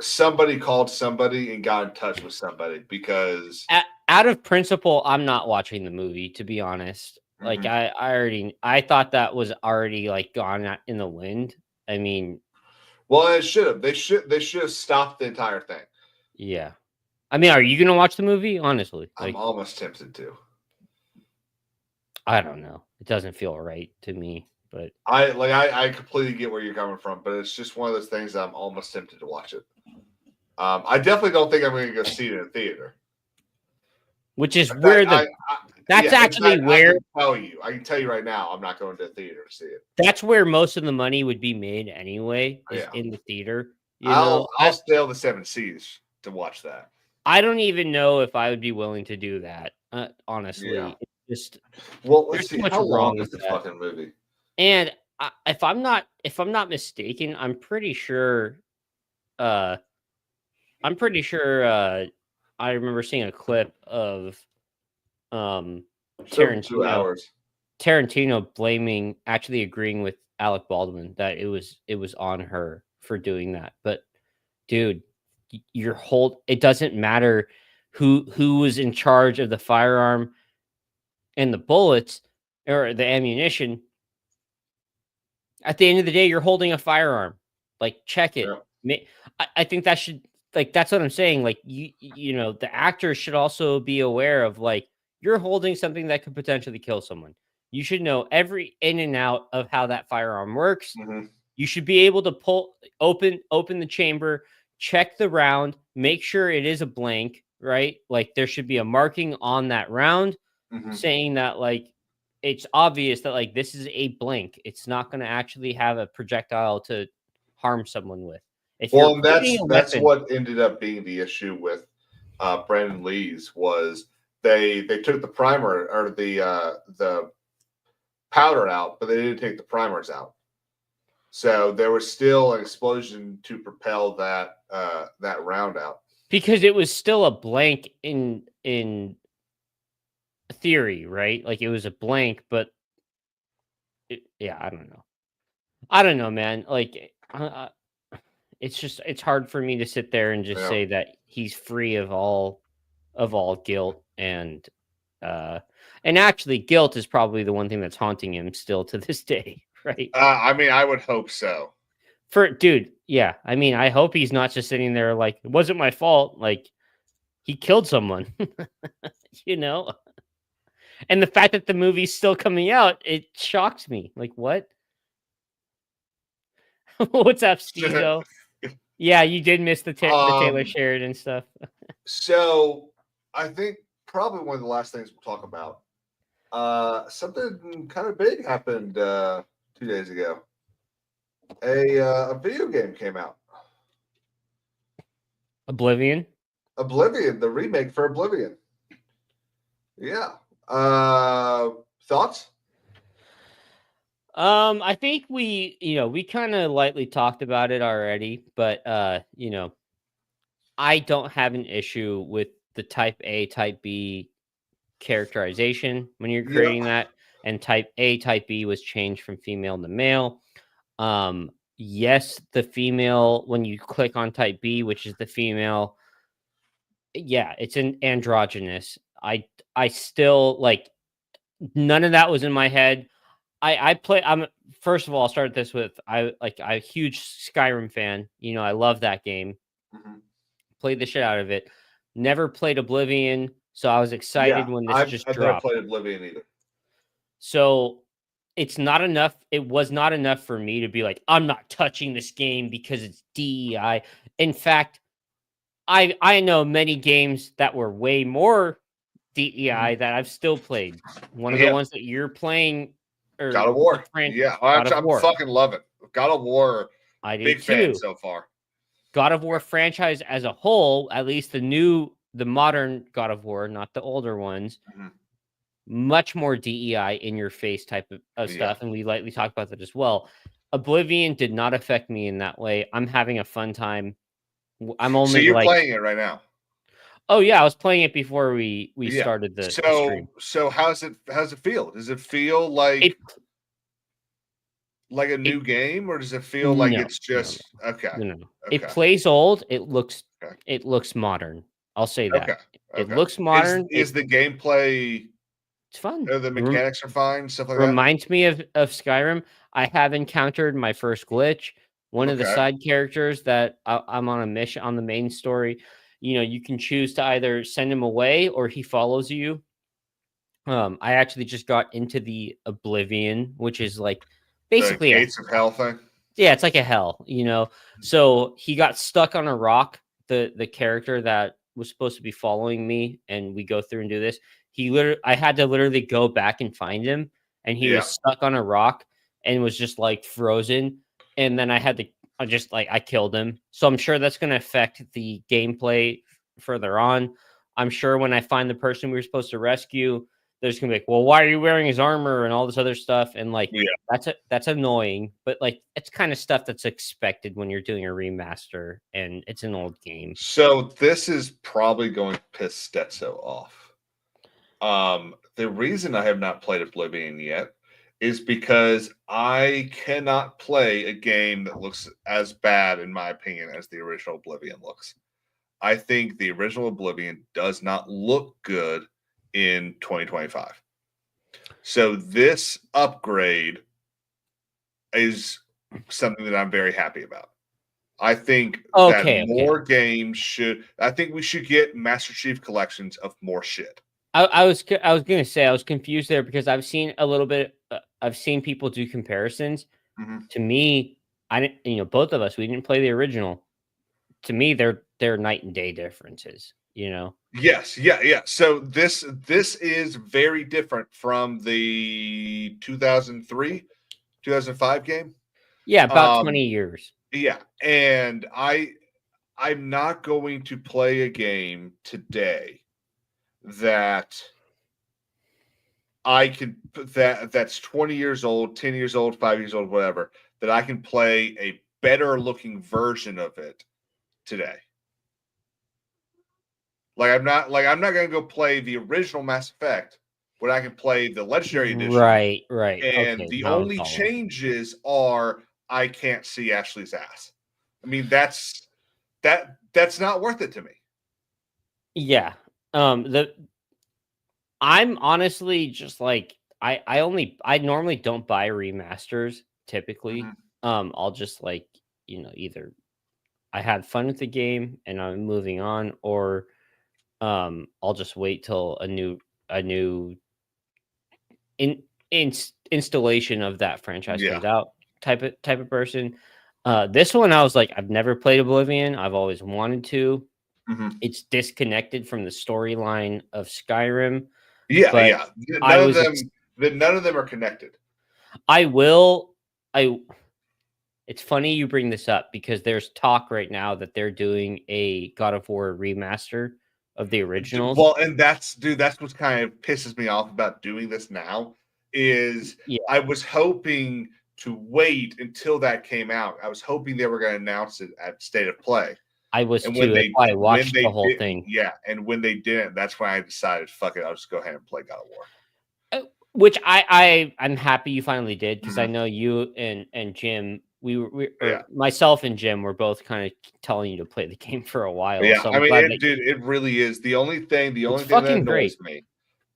somebody called somebody and got in touch with somebody because out of principle, I'm not watching the movie, to be honest. Like I thought that was already like gone in the wind. I mean, well, it should have. They should have stopped the entire thing. Yeah. I mean, are you going to watch the movie? Honestly, I'm almost tempted to. I don't know. It doesn't feel right to me, but I completely get where you're coming from, but it's just one of those things that I'm almost tempted to watch it. I definitely don't think I'm going to go see it in a theater. Which is where that's actually where I can tell you right now, I'm not going to the theater to see it. That's where most of the money would be made anyway, is in the theater. I'll sail the 7 seas to watch that. I don't even know if I would be willing to do that. Honestly, it's just let's see how long is the fucking movie. And if I'm not mistaken, I'm pretty sure. I remember seeing a clip of Tarantino. 2 hours. Tarantino actually agreeing with Alec Baldwin that it was on her for doing that. But dude, it doesn't matter who was in charge of the firearm and the bullets or the ammunition. At the end of the day, you're holding a firearm. Like, check it. Yeah. I think that should, like, that's what I'm saying. Like, you know, the actors should also be aware of, like, you're holding something that could potentially kill someone. You should know every in and out of how that firearm works. Mm-hmm. You should be able to open the chamber, check the round, make sure it is a blank, right? Like, there should be a marking on that round saying that, like, it's obvious that, like, this is a blank. It's not going to actually have a projectile to harm someone with. Well, that's what ended up being the issue with Brandon Lee's was they took the primer or the powder out, but they didn't take the primers out. So there was still an explosion to propel that round out. Because it was still a blank in theory, right? Like, it was a blank, but I don't know, man. Like, it's hard for me to sit there and just say that he's free of all guilt, and actually guilt is probably the one thing that's haunting him still to this day, right? I mean, I would hope so. I mean, I hope he's not just sitting there like, it wasn't my fault. Like, he killed someone, you know? And the fact that the movie's still coming out, it shocks me. Like, what? What's up, Steve? Yeah, you did miss the Taylor Sheridan stuff. So I think probably one of the last things we'll talk about. Something kind of big happened 2 days ago. A video game came out. Oblivion, the remake for Oblivion. Yeah. Thoughts? I think we kind of lightly talked about it already, but I don't have an issue with the type A, type B characterization when you're creating that, and type A, type B was changed from female to male. Yes, the female, when you click on type B, which is the female, it's an androgynous. I still like none of that was in my head. I'm first of all, I'll start this with I'm a huge Skyrim fan. You know, I love that game. Mhm. Played the shit out of it. Never played Oblivion, so I was excited when this just I've never dropped. played Oblivion either. So it's not enough. It was not enough for me to be like, I'm not touching this game because it's DEI. In fact, I know many games that were way more DEI that I've still played. One of the ones that you're playing, or God of War. Yeah, I'm War. fucking loving God of War. I did Big too. fan so far. God of War franchise as a whole, at least the modern God of War, not the older ones, much more DEI in your face type of stuff. And we lightly talked about that as well. Oblivion did not affect me in that way. I'm having a fun time. I'm only so you're playing it right now. Oh yeah, I was playing it before we started the stream. So how's it feel? Does it feel like a new game, or does it feel like it's just okay? No. It plays old. It looks modern. I'll say that. Okay. It looks modern. Is the gameplay? It's fun. The mechanics are fine. Stuff like that. Reminds me of Skyrim. I have encountered my first glitch. One of the side characters that I'm on a mission on the main story. You know, you can choose to either send him away or he follows you. I actually just got into the Oblivion, which is like basically the Gates of Hell thing. Yeah, it's like a hell, you know. So he got stuck on a rock. The character that was supposed to be following me, and we go through and do this. I had to literally go back and find him, and he was stuck on a rock and was just like frozen. And then I had to I killed him. So I'm sure that's going to affect the gameplay further on. I'm sure when I find the person we were supposed to rescue, there's going to be like, well, why are you wearing his armor and all this other stuff? And like, that's annoying, but like, it's kind of stuff that's expected when you're doing a remaster and it's an old game. So this is probably going to piss Stetso off. The reason I have not played Oblivion yet is because I cannot play a game that looks as bad, in my opinion, as the original Oblivion looks. I think the original Oblivion does not look good in 2025. So this upgrade is something that I'm very happy about. I think that more games should. I think we should get Master Chief collections of more shit. I was gonna say I was confused there because I've seen a little bit. I've seen people do comparisons. To me, I didn't. You know, both of us we didn't play the original. To me, they're night and day differences. You know. Yes. Yeah. So this is very different from the 2003, 2005 game. Yeah, about 20 years. Yeah, and I'm not going to play a game today that I can that's 20 years old, 10 years old, 5 years old, whatever, that I can play a better looking version of it today. I'm not going to go play the original Mass Effect when I can play the Legendary Edition. Right. And the only changes are I can't see Ashley's ass. I mean, that's not worth it to me. Yeah. I'm honestly just like I normally don't buy remasters typically. I'll just like, you know, either I had fun with the game and I'm moving on, or I'll just wait till a new installation of that franchise comes out type of person. This one I was like, I've never played Oblivion. I've always wanted to. It's disconnected from the storyline of Skyrim. Yeah. None of them are connected. It's funny you bring this up because there's talk right now that they're doing a God of War remaster of the originals. Well, and that's what kind of pisses me off about doing this now is I was hoping to wait until that came out. I was hoping they were going to announce it at State of Play. I was too. That's why I watched the whole thing. Yeah, and when they didn't, that's when I decided, fuck it, I'll just go ahead and play God of War. Which I'm happy you finally did, because I know you and Jim myself and Jim were both kind of telling you to play the game for a while. Yeah, so I mean, dude, it really is. The only thing that annoys me,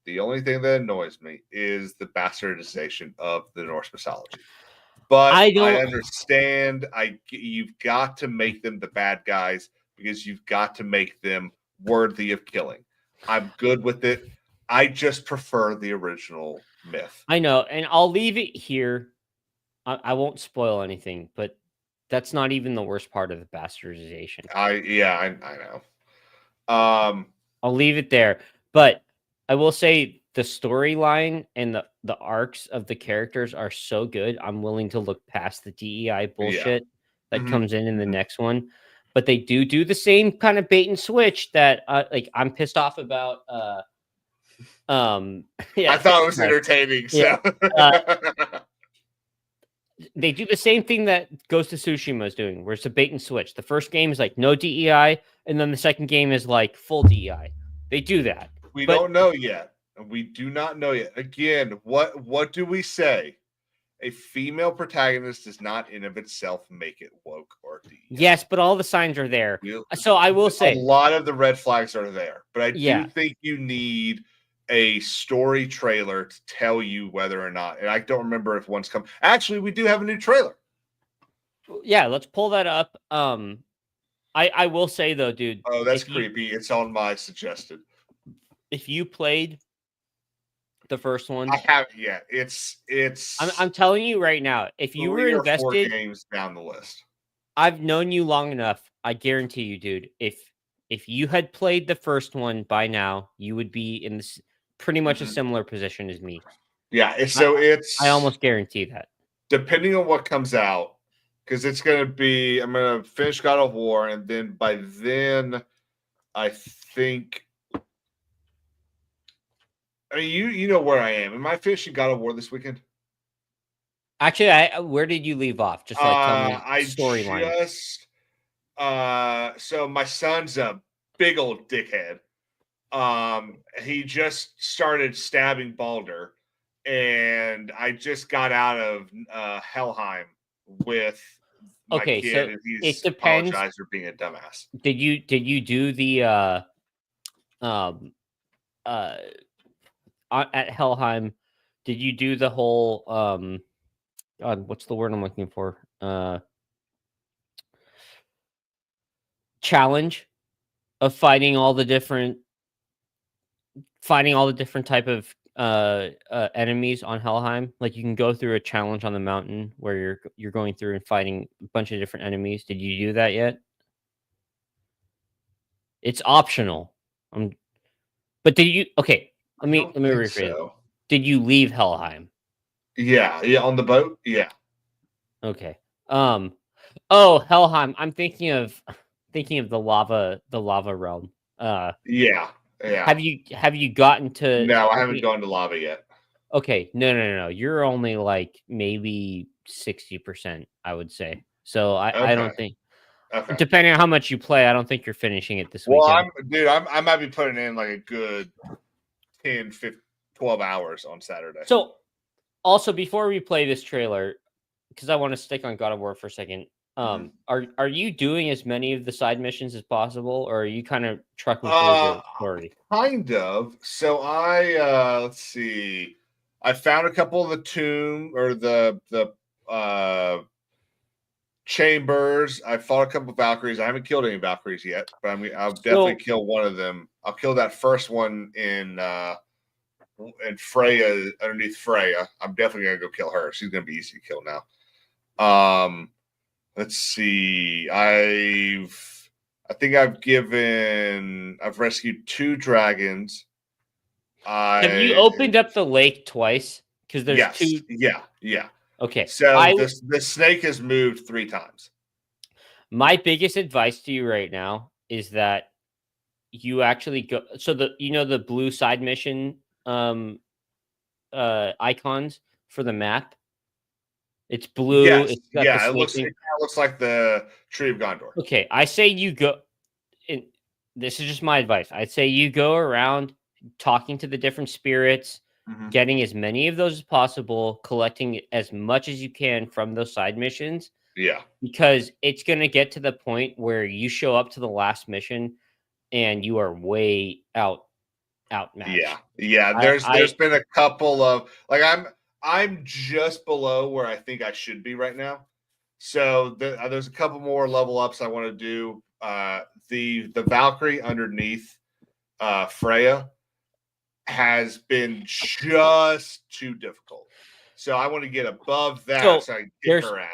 the only thing that annoys me is the bastardization of the Norse mythology. But I understand. You've got to make them the bad guys because you've got to make them worthy of killing. I'm good with it. I just prefer the original myth. I know, and I'll leave it here. I won't spoil anything, but that's not even the worst part of the bastardization. I know. I'll leave it there, but I will say the storyline and the arcs of the characters are so good. I'm willing to look past the DEI bullshit that comes in the next one, but they do the same kind of bait and switch that like I'm pissed off about. I thought it was entertaining. So. They do the same thing that Ghost of Tsushima is doing, where it's a bait and switch. The first game is like no DEI, and then the second game is like full DEI. They do that. We don't know yet. We do not know yet. Again, what do we say? A female protagonist does not in of itself make it woke or DEI. Yes, but all the signs are there. So I will say a lot of the red flags are there, but I do think you need a story trailer to tell you whether or not, and I don't remember if one's come. Actually, we do have a new trailer. Yeah, let's pull that up. I will say though, dude. Oh, that's creepy. It's on my suggested. If you played the first one, I haven't yet. It's. I'm telling you right now, if you were invested, 4 games down the list. I've known you long enough. I guarantee you, dude. If you had played the first one by now, you would be in this pretty much a similar position as me. Yeah, so I almost guarantee that. Depending on what comes out, because it's going to be, I'm going to finish God of War, and then by then, I think, I mean, you know where I am. Am I finishing God of War this weekend? Actually, where did you leave off? Just like tell me storyline. So my son's a big old dickhead. He just started stabbing Baldur, and I just got out of Helheim with my kid, so and he's it depends. Apologized for being a dumbass. Did you do the at Helheim? Did you do the whole what's the word I'm looking for? Challenge of fighting all the different type of enemies on Helheim. Like you can go through a challenge on the mountain where you're going through and fighting a bunch of different enemies. Did you do that yet? It's optional. But did you? Okay, let me rephrase it. Did you leave Helheim? Yeah, on the boat. Yeah. Okay. Oh, Helheim. I'm thinking of the lava realm. Yeah. Have you gotten to? No, I haven't gone to lava yet. Okay, no. You're only like maybe 60%, I would say. So I don't think. Okay. Depending on how much you play, I don't think you're finishing it this weekend. Well, I might be putting in like a good 10, 15, 12 hours on Saturday. So, also before we play this trailer, because I want to stick on God of War for a second. Are you doing as many of the side missions as possible, or are you kind of trucking through the story? Kind of. So I let's see. I found a couple of the tomb or the chambers. I fought a couple of Valkyries. I haven't killed any Valkyries yet, but I'll definitely kill one of them. I'll kill that first one in Freya, underneath Freya. I'm definitely gonna go kill her. She's gonna be easy to kill now. Let's see. I've rescued 2 dragons. Have you opened up the lake twice? Because there's 2. Yeah. Okay. So the snake has moved 3 times. My biggest advice to you right now is that you actually go. So the blue side mission icons for the map. It's blue. Yes. It's got it looks like the Tree of Gondor. Okay, I say you go. And this is just my advice. I'd say you go around talking to the different spirits, getting as many of those as possible, collecting as much as you can from those side missions. Yeah. Because it's going to get to the point where you show up to the last mission and you are way outmatched. Yeah. There's been a couple of like I'm just below where I think I should be right now. So there's a couple more level ups I want to do. The Valkyrie underneath Freya has been just too difficult. So I want to get above that so I can kick her ass.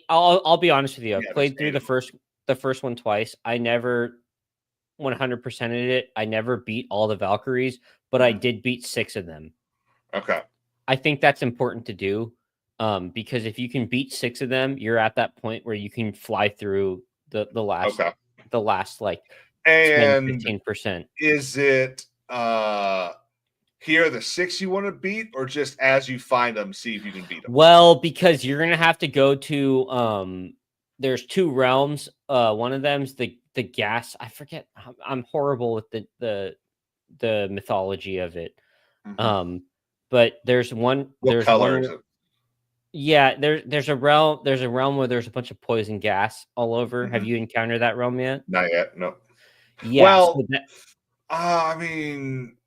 I'll be honest with you. I've Yeah, played through the first one twice. I never 100%ed it. I never beat all the Valkyries, but I did beat 6 of them. Okay. I think that's important to do. Because if you can beat 6 of them, you're at that point where you can fly through the last like 10-15%. Is it here are the 6 you want to beat, or just as you find them, see if you can beat them? Well, because you're gonna have to go to there's 2 realms. One of them's the gas. I forget. I'm horrible with the mythology of it. Mm-hmm. But there's one. What color is it? Yeah, there's a realm where there's a bunch of poison gas all over. Mm-hmm. Have you encountered that realm yet? Not yet. No. Yeah. Well, I mean,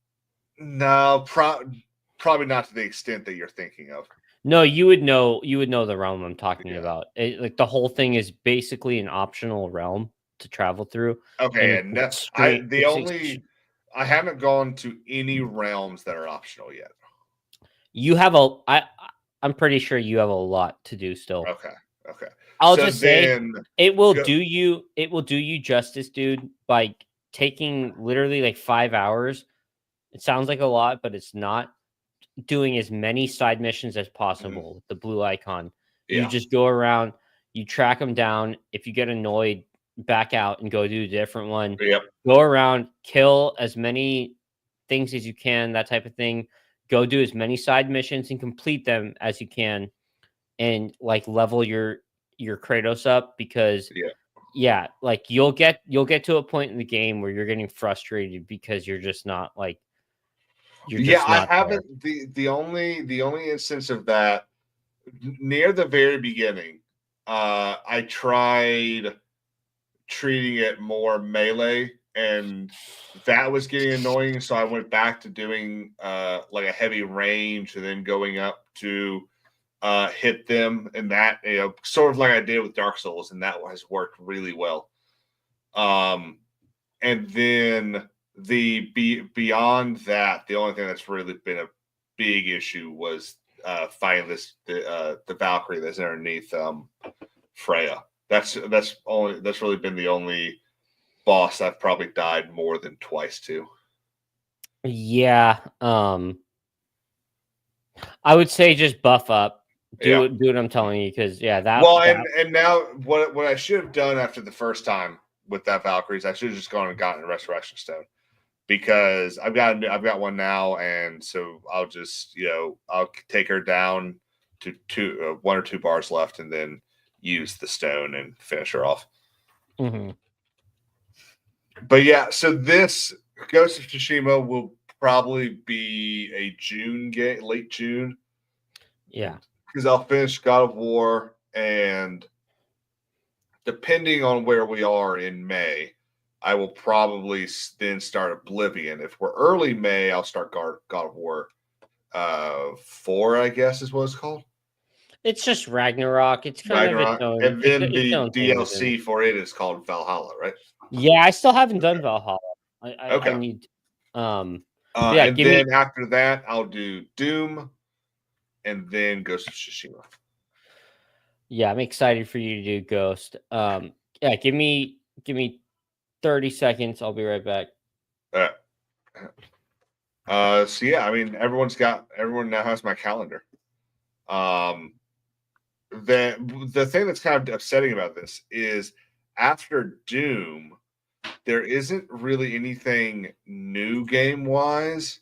no, probably not to the extent that you're thinking of. No, you would know the realm I'm talking about. Like the whole thing is basically an optional realm to travel through. Okay, and I haven't gone to any realms that are optional yet. You have I'm pretty sure you have a lot to do still. Okay. I'll just say it will do you justice, dude, by taking literally like 5 hours. It sounds like a lot, but it's not. Doing as many side missions as possible with the blue icon. Yeah. You just go around, you track them down. If you get annoyed, back out and go do a different one. Yep. Go around, kill as many things as you can, that type of thing. Go do as many side missions and complete them as you can, and like level your Kratos up, because like you'll get to a point in the game where you're getting frustrated because you're just not like I haven't the only instance of that near the very beginning. I tried treating it more melee, and that was getting annoying. So I went back to doing like a heavy range, and then going up to hit them, and that sort of like I did with Dark Souls, and that has worked really well. And then beyond that, the only thing that's really been a big issue was fighting the Valkyrie that's underneath Freya. That's really been the only boss I've probably died more than twice to. Yeah, I would say just buff up. Do what I'm telling you, because and now what I should have done after the first time with that Valkyrie is I should have just gone and gotten a Resurrection Stone, because I've got one now, and so I'll just I'll take her down to 1 or 2 bars left, and then use the stone and finish her off. Mm-hmm. But yeah, so this Ghost of Tsushima will probably be a June game, late June. Yeah, because I'll finish God of War, and depending on where we are in May, I will probably then start Oblivion. If we're early May, I'll start God of War 4, I guess is what it's called. It's just Ragnarok. It's kind of its own, and then the DLC for it is called Valhalla, right? Yeah, I still haven't done Valhalla. Okay. I need. And then after that, I'll do Doom, and then Ghost of Tsushima. Yeah, I'm excited for you to do Ghost. Yeah, give me 30 seconds. I'll be right back. So yeah, I mean, everyone now has my calendar. The thing that's kind of upsetting about this is after Doom, there isn't really anything new game wise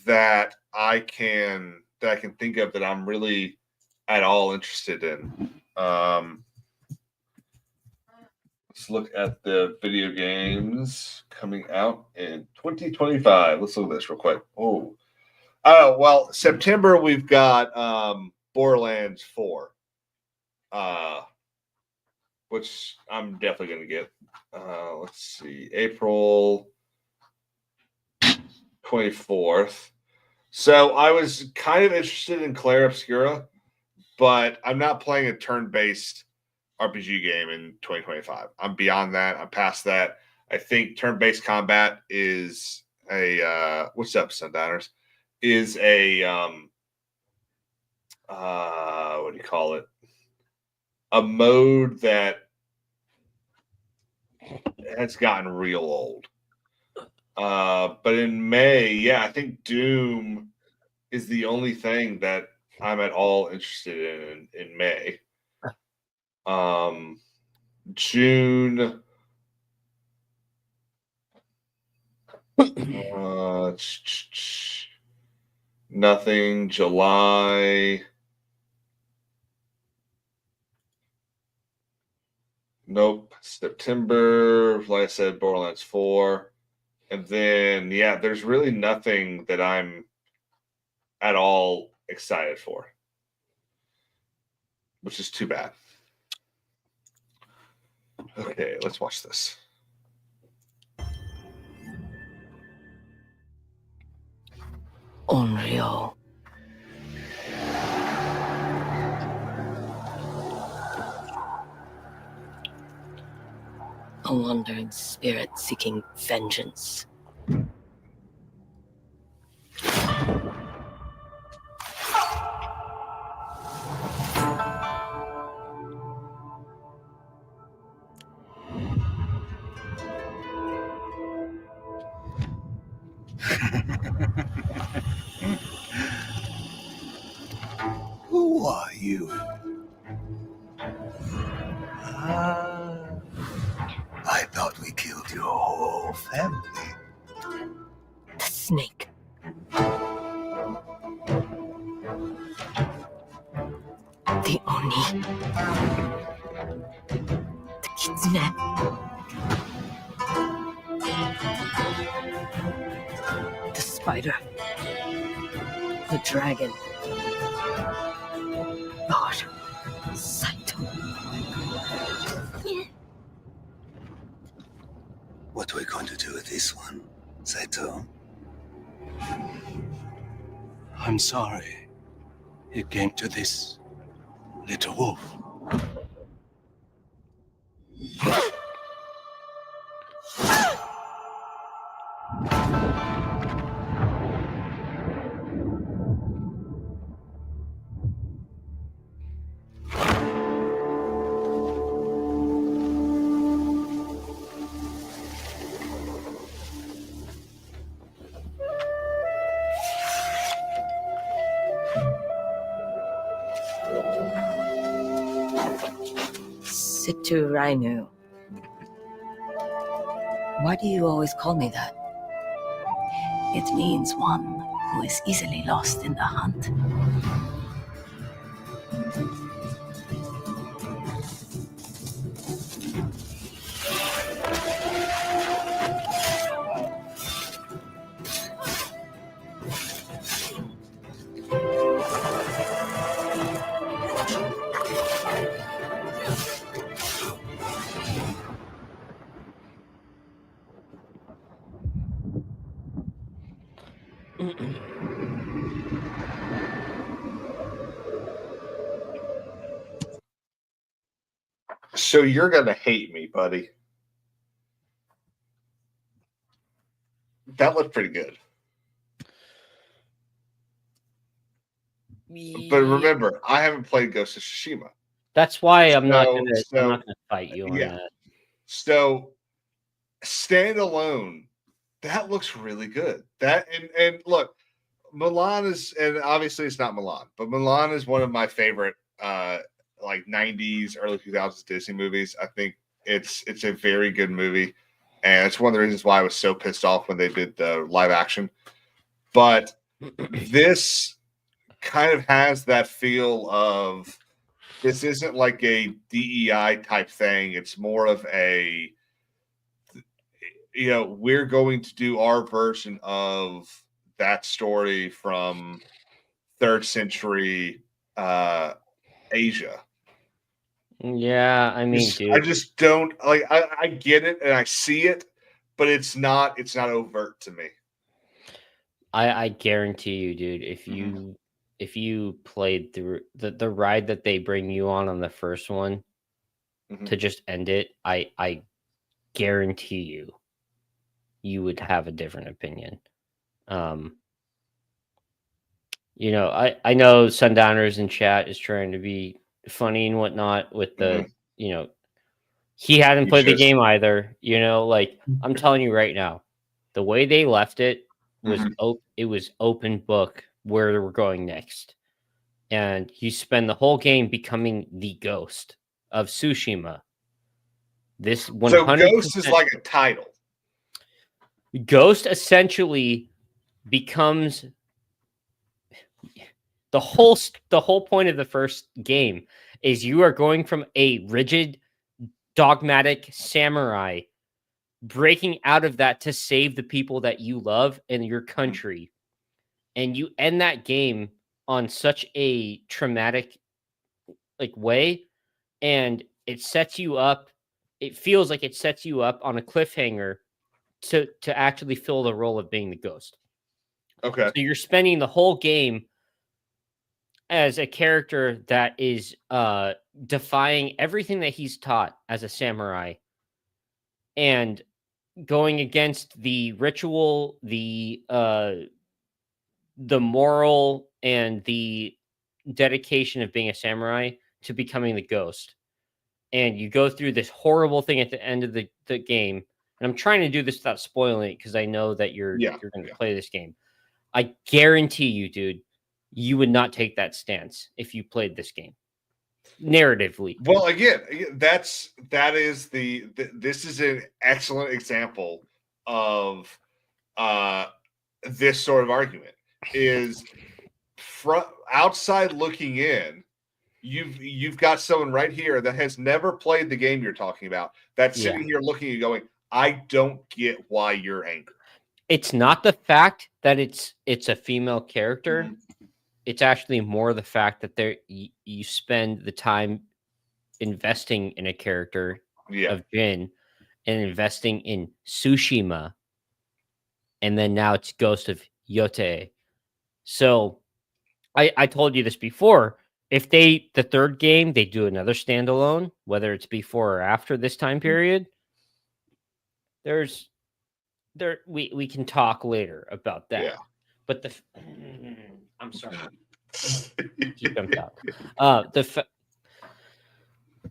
that I can think of that I'm really at all interested in. Let's look at the video games coming out in 2025. Let's look at this real quick. Oh, well, September we've got Borderlands 4. which I'm definitely going to get. Let's see, April 24th. So I was kind of interested in Clair Obscura, but I'm not playing a turn-based RPG game in 2025. I'm beyond that. I'm past that. I think turn-based combat is a what's up, Sundowners? Is a what do you call it? A mode that has gotten real old. But in May, yeah, I think Doom is the only thing that I'm at all interested in May. June. Nothing. July. Nope. September, like I said, Borderlands 4. And then, yeah, there's really nothing that I'm at all excited for, which is too bad. Okay, let's watch this. Unreal. A wandering spirit seeking vengeance. Who are you? I thought we killed your whole family. The snake. The Oni. The Kitsune. The spider. The dragon. Lord Saito. What are we going to do with this one, Saito? I'm sorry it came to this, little wolf. Situ Rainu. Why do you always call me that? It means one who is easily lost in the hunt. So you're going to hate me, buddy. That looked pretty good. But remember, I haven't played Ghost of Tsushima. That's why I'm not gonna fight you on that. So standalone, that looks really good. That and look, Milan is, and obviously it's not Milan, but Milan is one of my favorite like 90s, early 2000s Disney movies. I think it's a very good movie. And it's one of the reasons why I was so pissed off when they did the live action. But this kind of has that feel of, this isn't like a DEI type thing. It's more of a, we're going to do our version of that story from 3rd century Asia. Yeah, I mean, dude, I just don't like. I get it and I see it, but it's not overt to me. I guarantee you, dude, if you played through the ride that they bring you on the first one to just end it, I guarantee you would have a different opinion. You know, I know Sundowners in chat is trying to be funny and whatnot with the, you know, he hadn't played the game either. You know, like I'm telling you right now, the way they left it was it was open book where we're going next, and you spend the whole game becoming the ghost of Tsushima. This 100%, so Ghost is like a title. Ghost essentially becomes the whole point of the first game is you are going from a rigid, dogmatic samurai, breaking out of that to save the people that you love and your country. And you end that game on such a traumatic way, and it sets you up. It feels like it sets you up on a cliffhanger to actually fill the role of being the ghost. Okay. So you're spending the whole game as a character that is defying everything that he's taught as a samurai and going against the ritual, the moral, and the dedication of being a samurai to becoming the ghost. And you go through this horrible thing at the end of the game. And I'm trying to do this without spoiling it because I know that you're going to play this game. I guarantee you, dude, you would not take that stance if you played this game narratively. Well, again, this is an excellent example of this sort of argument. Is from outside looking in, you've got someone right here that has never played the game you're talking about, that's sitting here looking and going, I don't get why you're angry. It's not the fact that it's a female character. It's actually more the fact that you spend the time investing in a character of Jin and investing in Tsushima, and then now it's Ghost of Yotei. So I told you this before. If the third game, they do another standalone, whether it's before or after this time period, we can talk later about that. Yeah. But I'm sorry. She jumped out.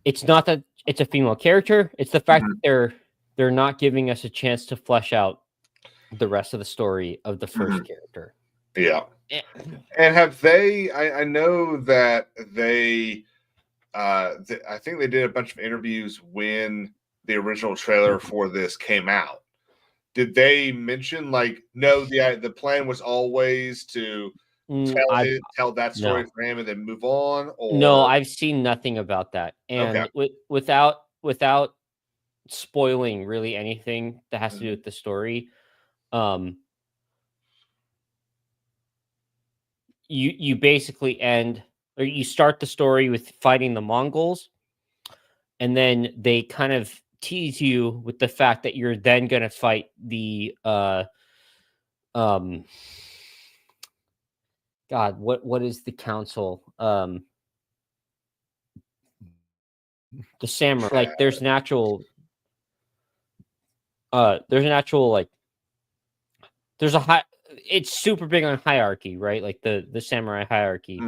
It's not that it's a female character. It's the fact that they're not giving us a chance to flesh out the rest of the story of the first character. Yeah. And have they? I know that they. I think they did a bunch of interviews when the original trailer for this came out. Did they mention no? The plan was always to tell that story for him and then move on. Or? No, I've seen nothing about that, and without spoiling really anything that has to do with the story. You basically you start the story with fighting the Mongols, and then they kind of tease you with the fact that you're then going to fight the God, what is the council? The samurai. There's an actual there's a high. It's super big on hierarchy, right? Like the samurai hierarchy.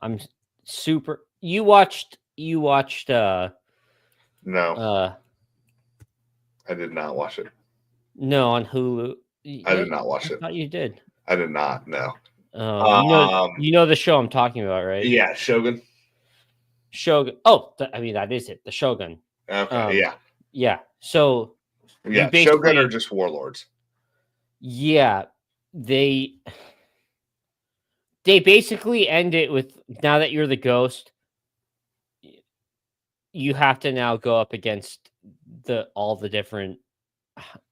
I'm super. You watched. No. I did not watch it. No, on Hulu. I did not watch it. I thought you did. I did not. No. You know the show I'm talking about, right? Yeah, Shogun. Shogun. Oh, I mean that is it. The Shogun. Okay. Yeah. So. Yeah, Shogun are just warlords. Yeah, they basically end it with, now that you're the ghost, you have to now go up against all the different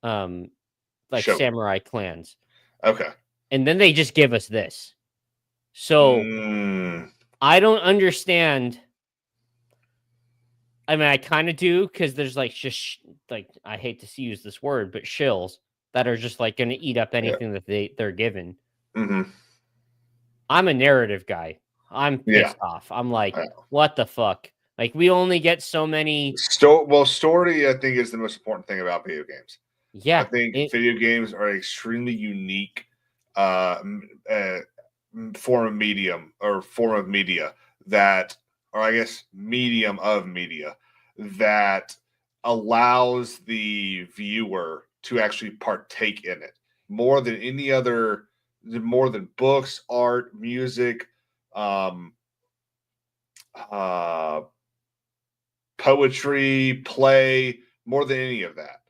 samurai clans. Okay. And then they just give us this. So I don't understand I mean, I kind of do because there's like like I hate to use this word, but shills that are just like going to eat up anything that they're given. Mm-hmm. I'm a narrative guy. I'm pissed off. I'm like, what the fuck? Like, we only get so many. Story, I think, is the most important thing about video games. Yeah, I think video games are an extremely unique form of medium or form of media that, or I guess medium of media that allows the viewer to actually partake in it more than any other, more than books, art, music, poetry, play, more than any of that.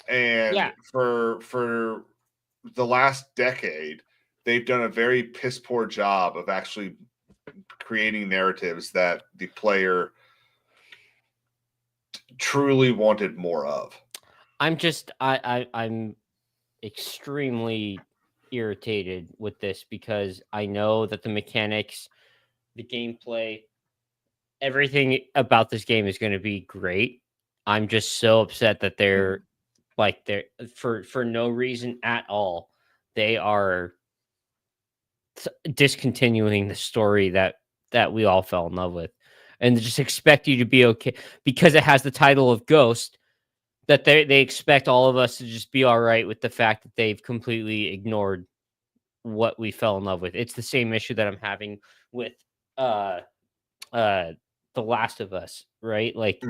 And for the last decade, they've done a very piss poor job of actually creating narratives that the player truly wanted more of. I'm extremely irritated with this because I know that the mechanics, the gameplay, everything about this game is going to be great. I'm just so upset that they're for no reason at all. They are discontinuing the story that we all fell in love with, and just expect you to be okay because it has the title of Ghost. That they expect all of us to just be all right with the fact that they've completely ignored what we fell in love with. It's the same issue that I'm having with The Last of Us, right? Like,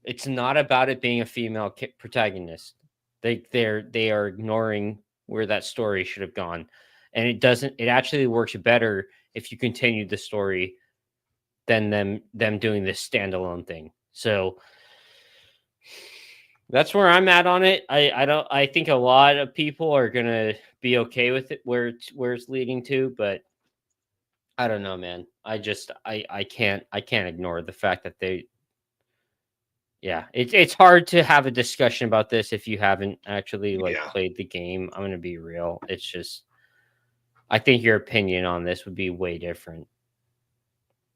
it's not about it being a female protagonist. They are ignoring where that story should have gone, and it actually works better if you continue the story than them doing this standalone thing. So that's where I'm at on it. I think a lot of people are gonna be okay with it where it's leading to, but I don't know, man. I can't ignore the fact that it's hard to have a discussion about this if you haven't actually played the game. I'm gonna be real. It's just, I think your opinion on this would be way different.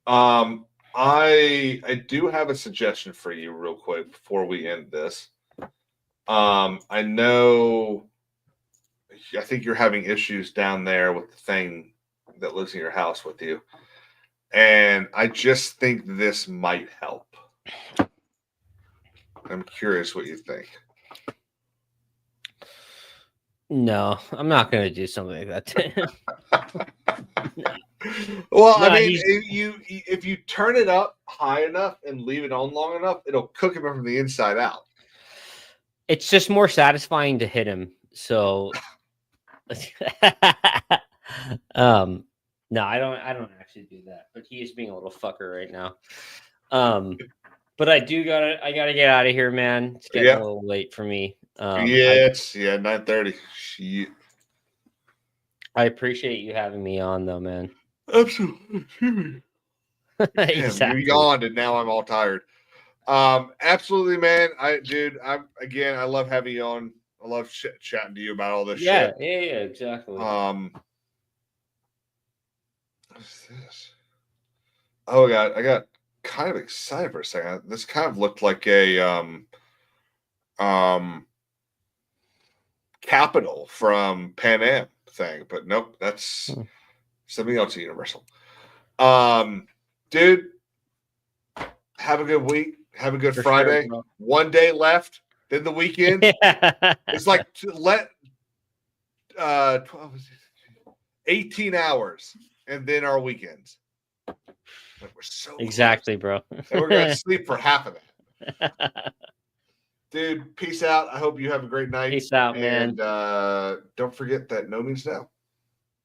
I do have a suggestion for you real quick before we end this. I know, I think you're having issues down there with the thing that lives in your house with you. And I just think this might help. I'm curious what you think. No, I'm not going to do something like that. Well, I mean, if you turn it up high enough and leave it on long enough, it'll cook him from the inside out. It's just more satisfying to hit him. So, no, I don't actually do that. But he is being a little fucker right now. But I gotta get out of here, man. It's getting a little late for me. It's 9:30. Shit. I appreciate you having me on, though, man. Absolutely. Exactly. You yawned, and now I'm all tired. Absolutely, man. I love having you on. I love chatting to you about all this shit. Yeah, exactly. What's this? Oh God, I got kind of excited for a second. This kind of looked like a Capital from Pan Am thing, but nope, that's something else at Universal. Dude, have a good week. Have a good Friday. Sure, 1 day left, then the weekend. It's like 18 hours, and then our weekends. Like, we're so exactly, close. Bro. And we're gonna sleep for half of that. Dude, peace out. I hope you have a great night. Peace out, man. And don't forget that no means no.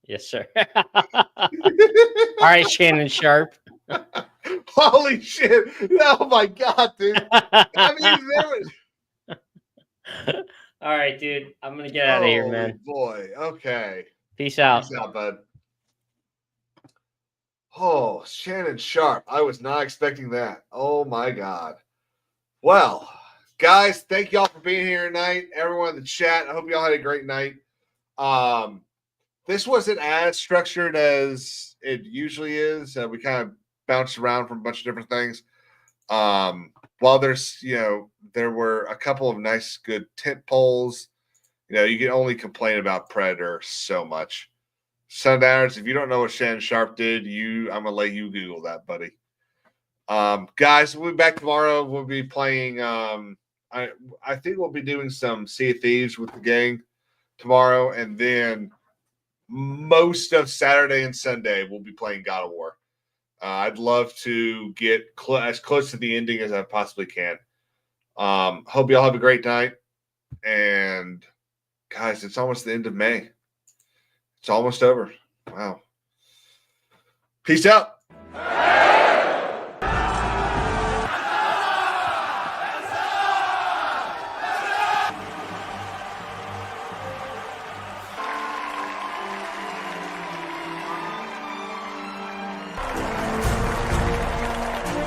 Yes, sir. All right, Shannon Sharp. Holy shit. Oh my God, dude. I mean, all right, dude. I'm going to get out of here, man. Boy. Okay. Peace out. Peace out, bud. Oh, Shannon Sharp. I was not expecting that. Oh my God. Well, guys, thank y'all for being here tonight. Everyone in the chat, I hope y'all had a great night. This wasn't as structured as it usually is. We kind of bounced around from a bunch of different things. While there's, there were a couple of nice, good tent poles, you can only complain about Predator so much. Sundowners, if you don't know what Shannon Sharp did, I'm gonna let you Google that, buddy. Guys, we'll be back tomorrow. We'll be playing. I think we'll be doing some Sea of Thieves with the gang tomorrow, and then most of Saturday and Sunday we'll be playing God of War. I'd love to get as close to the ending as I possibly can. Hope y'all have a great night. And guys, it's almost the end of May. It's almost over. Wow. Peace out.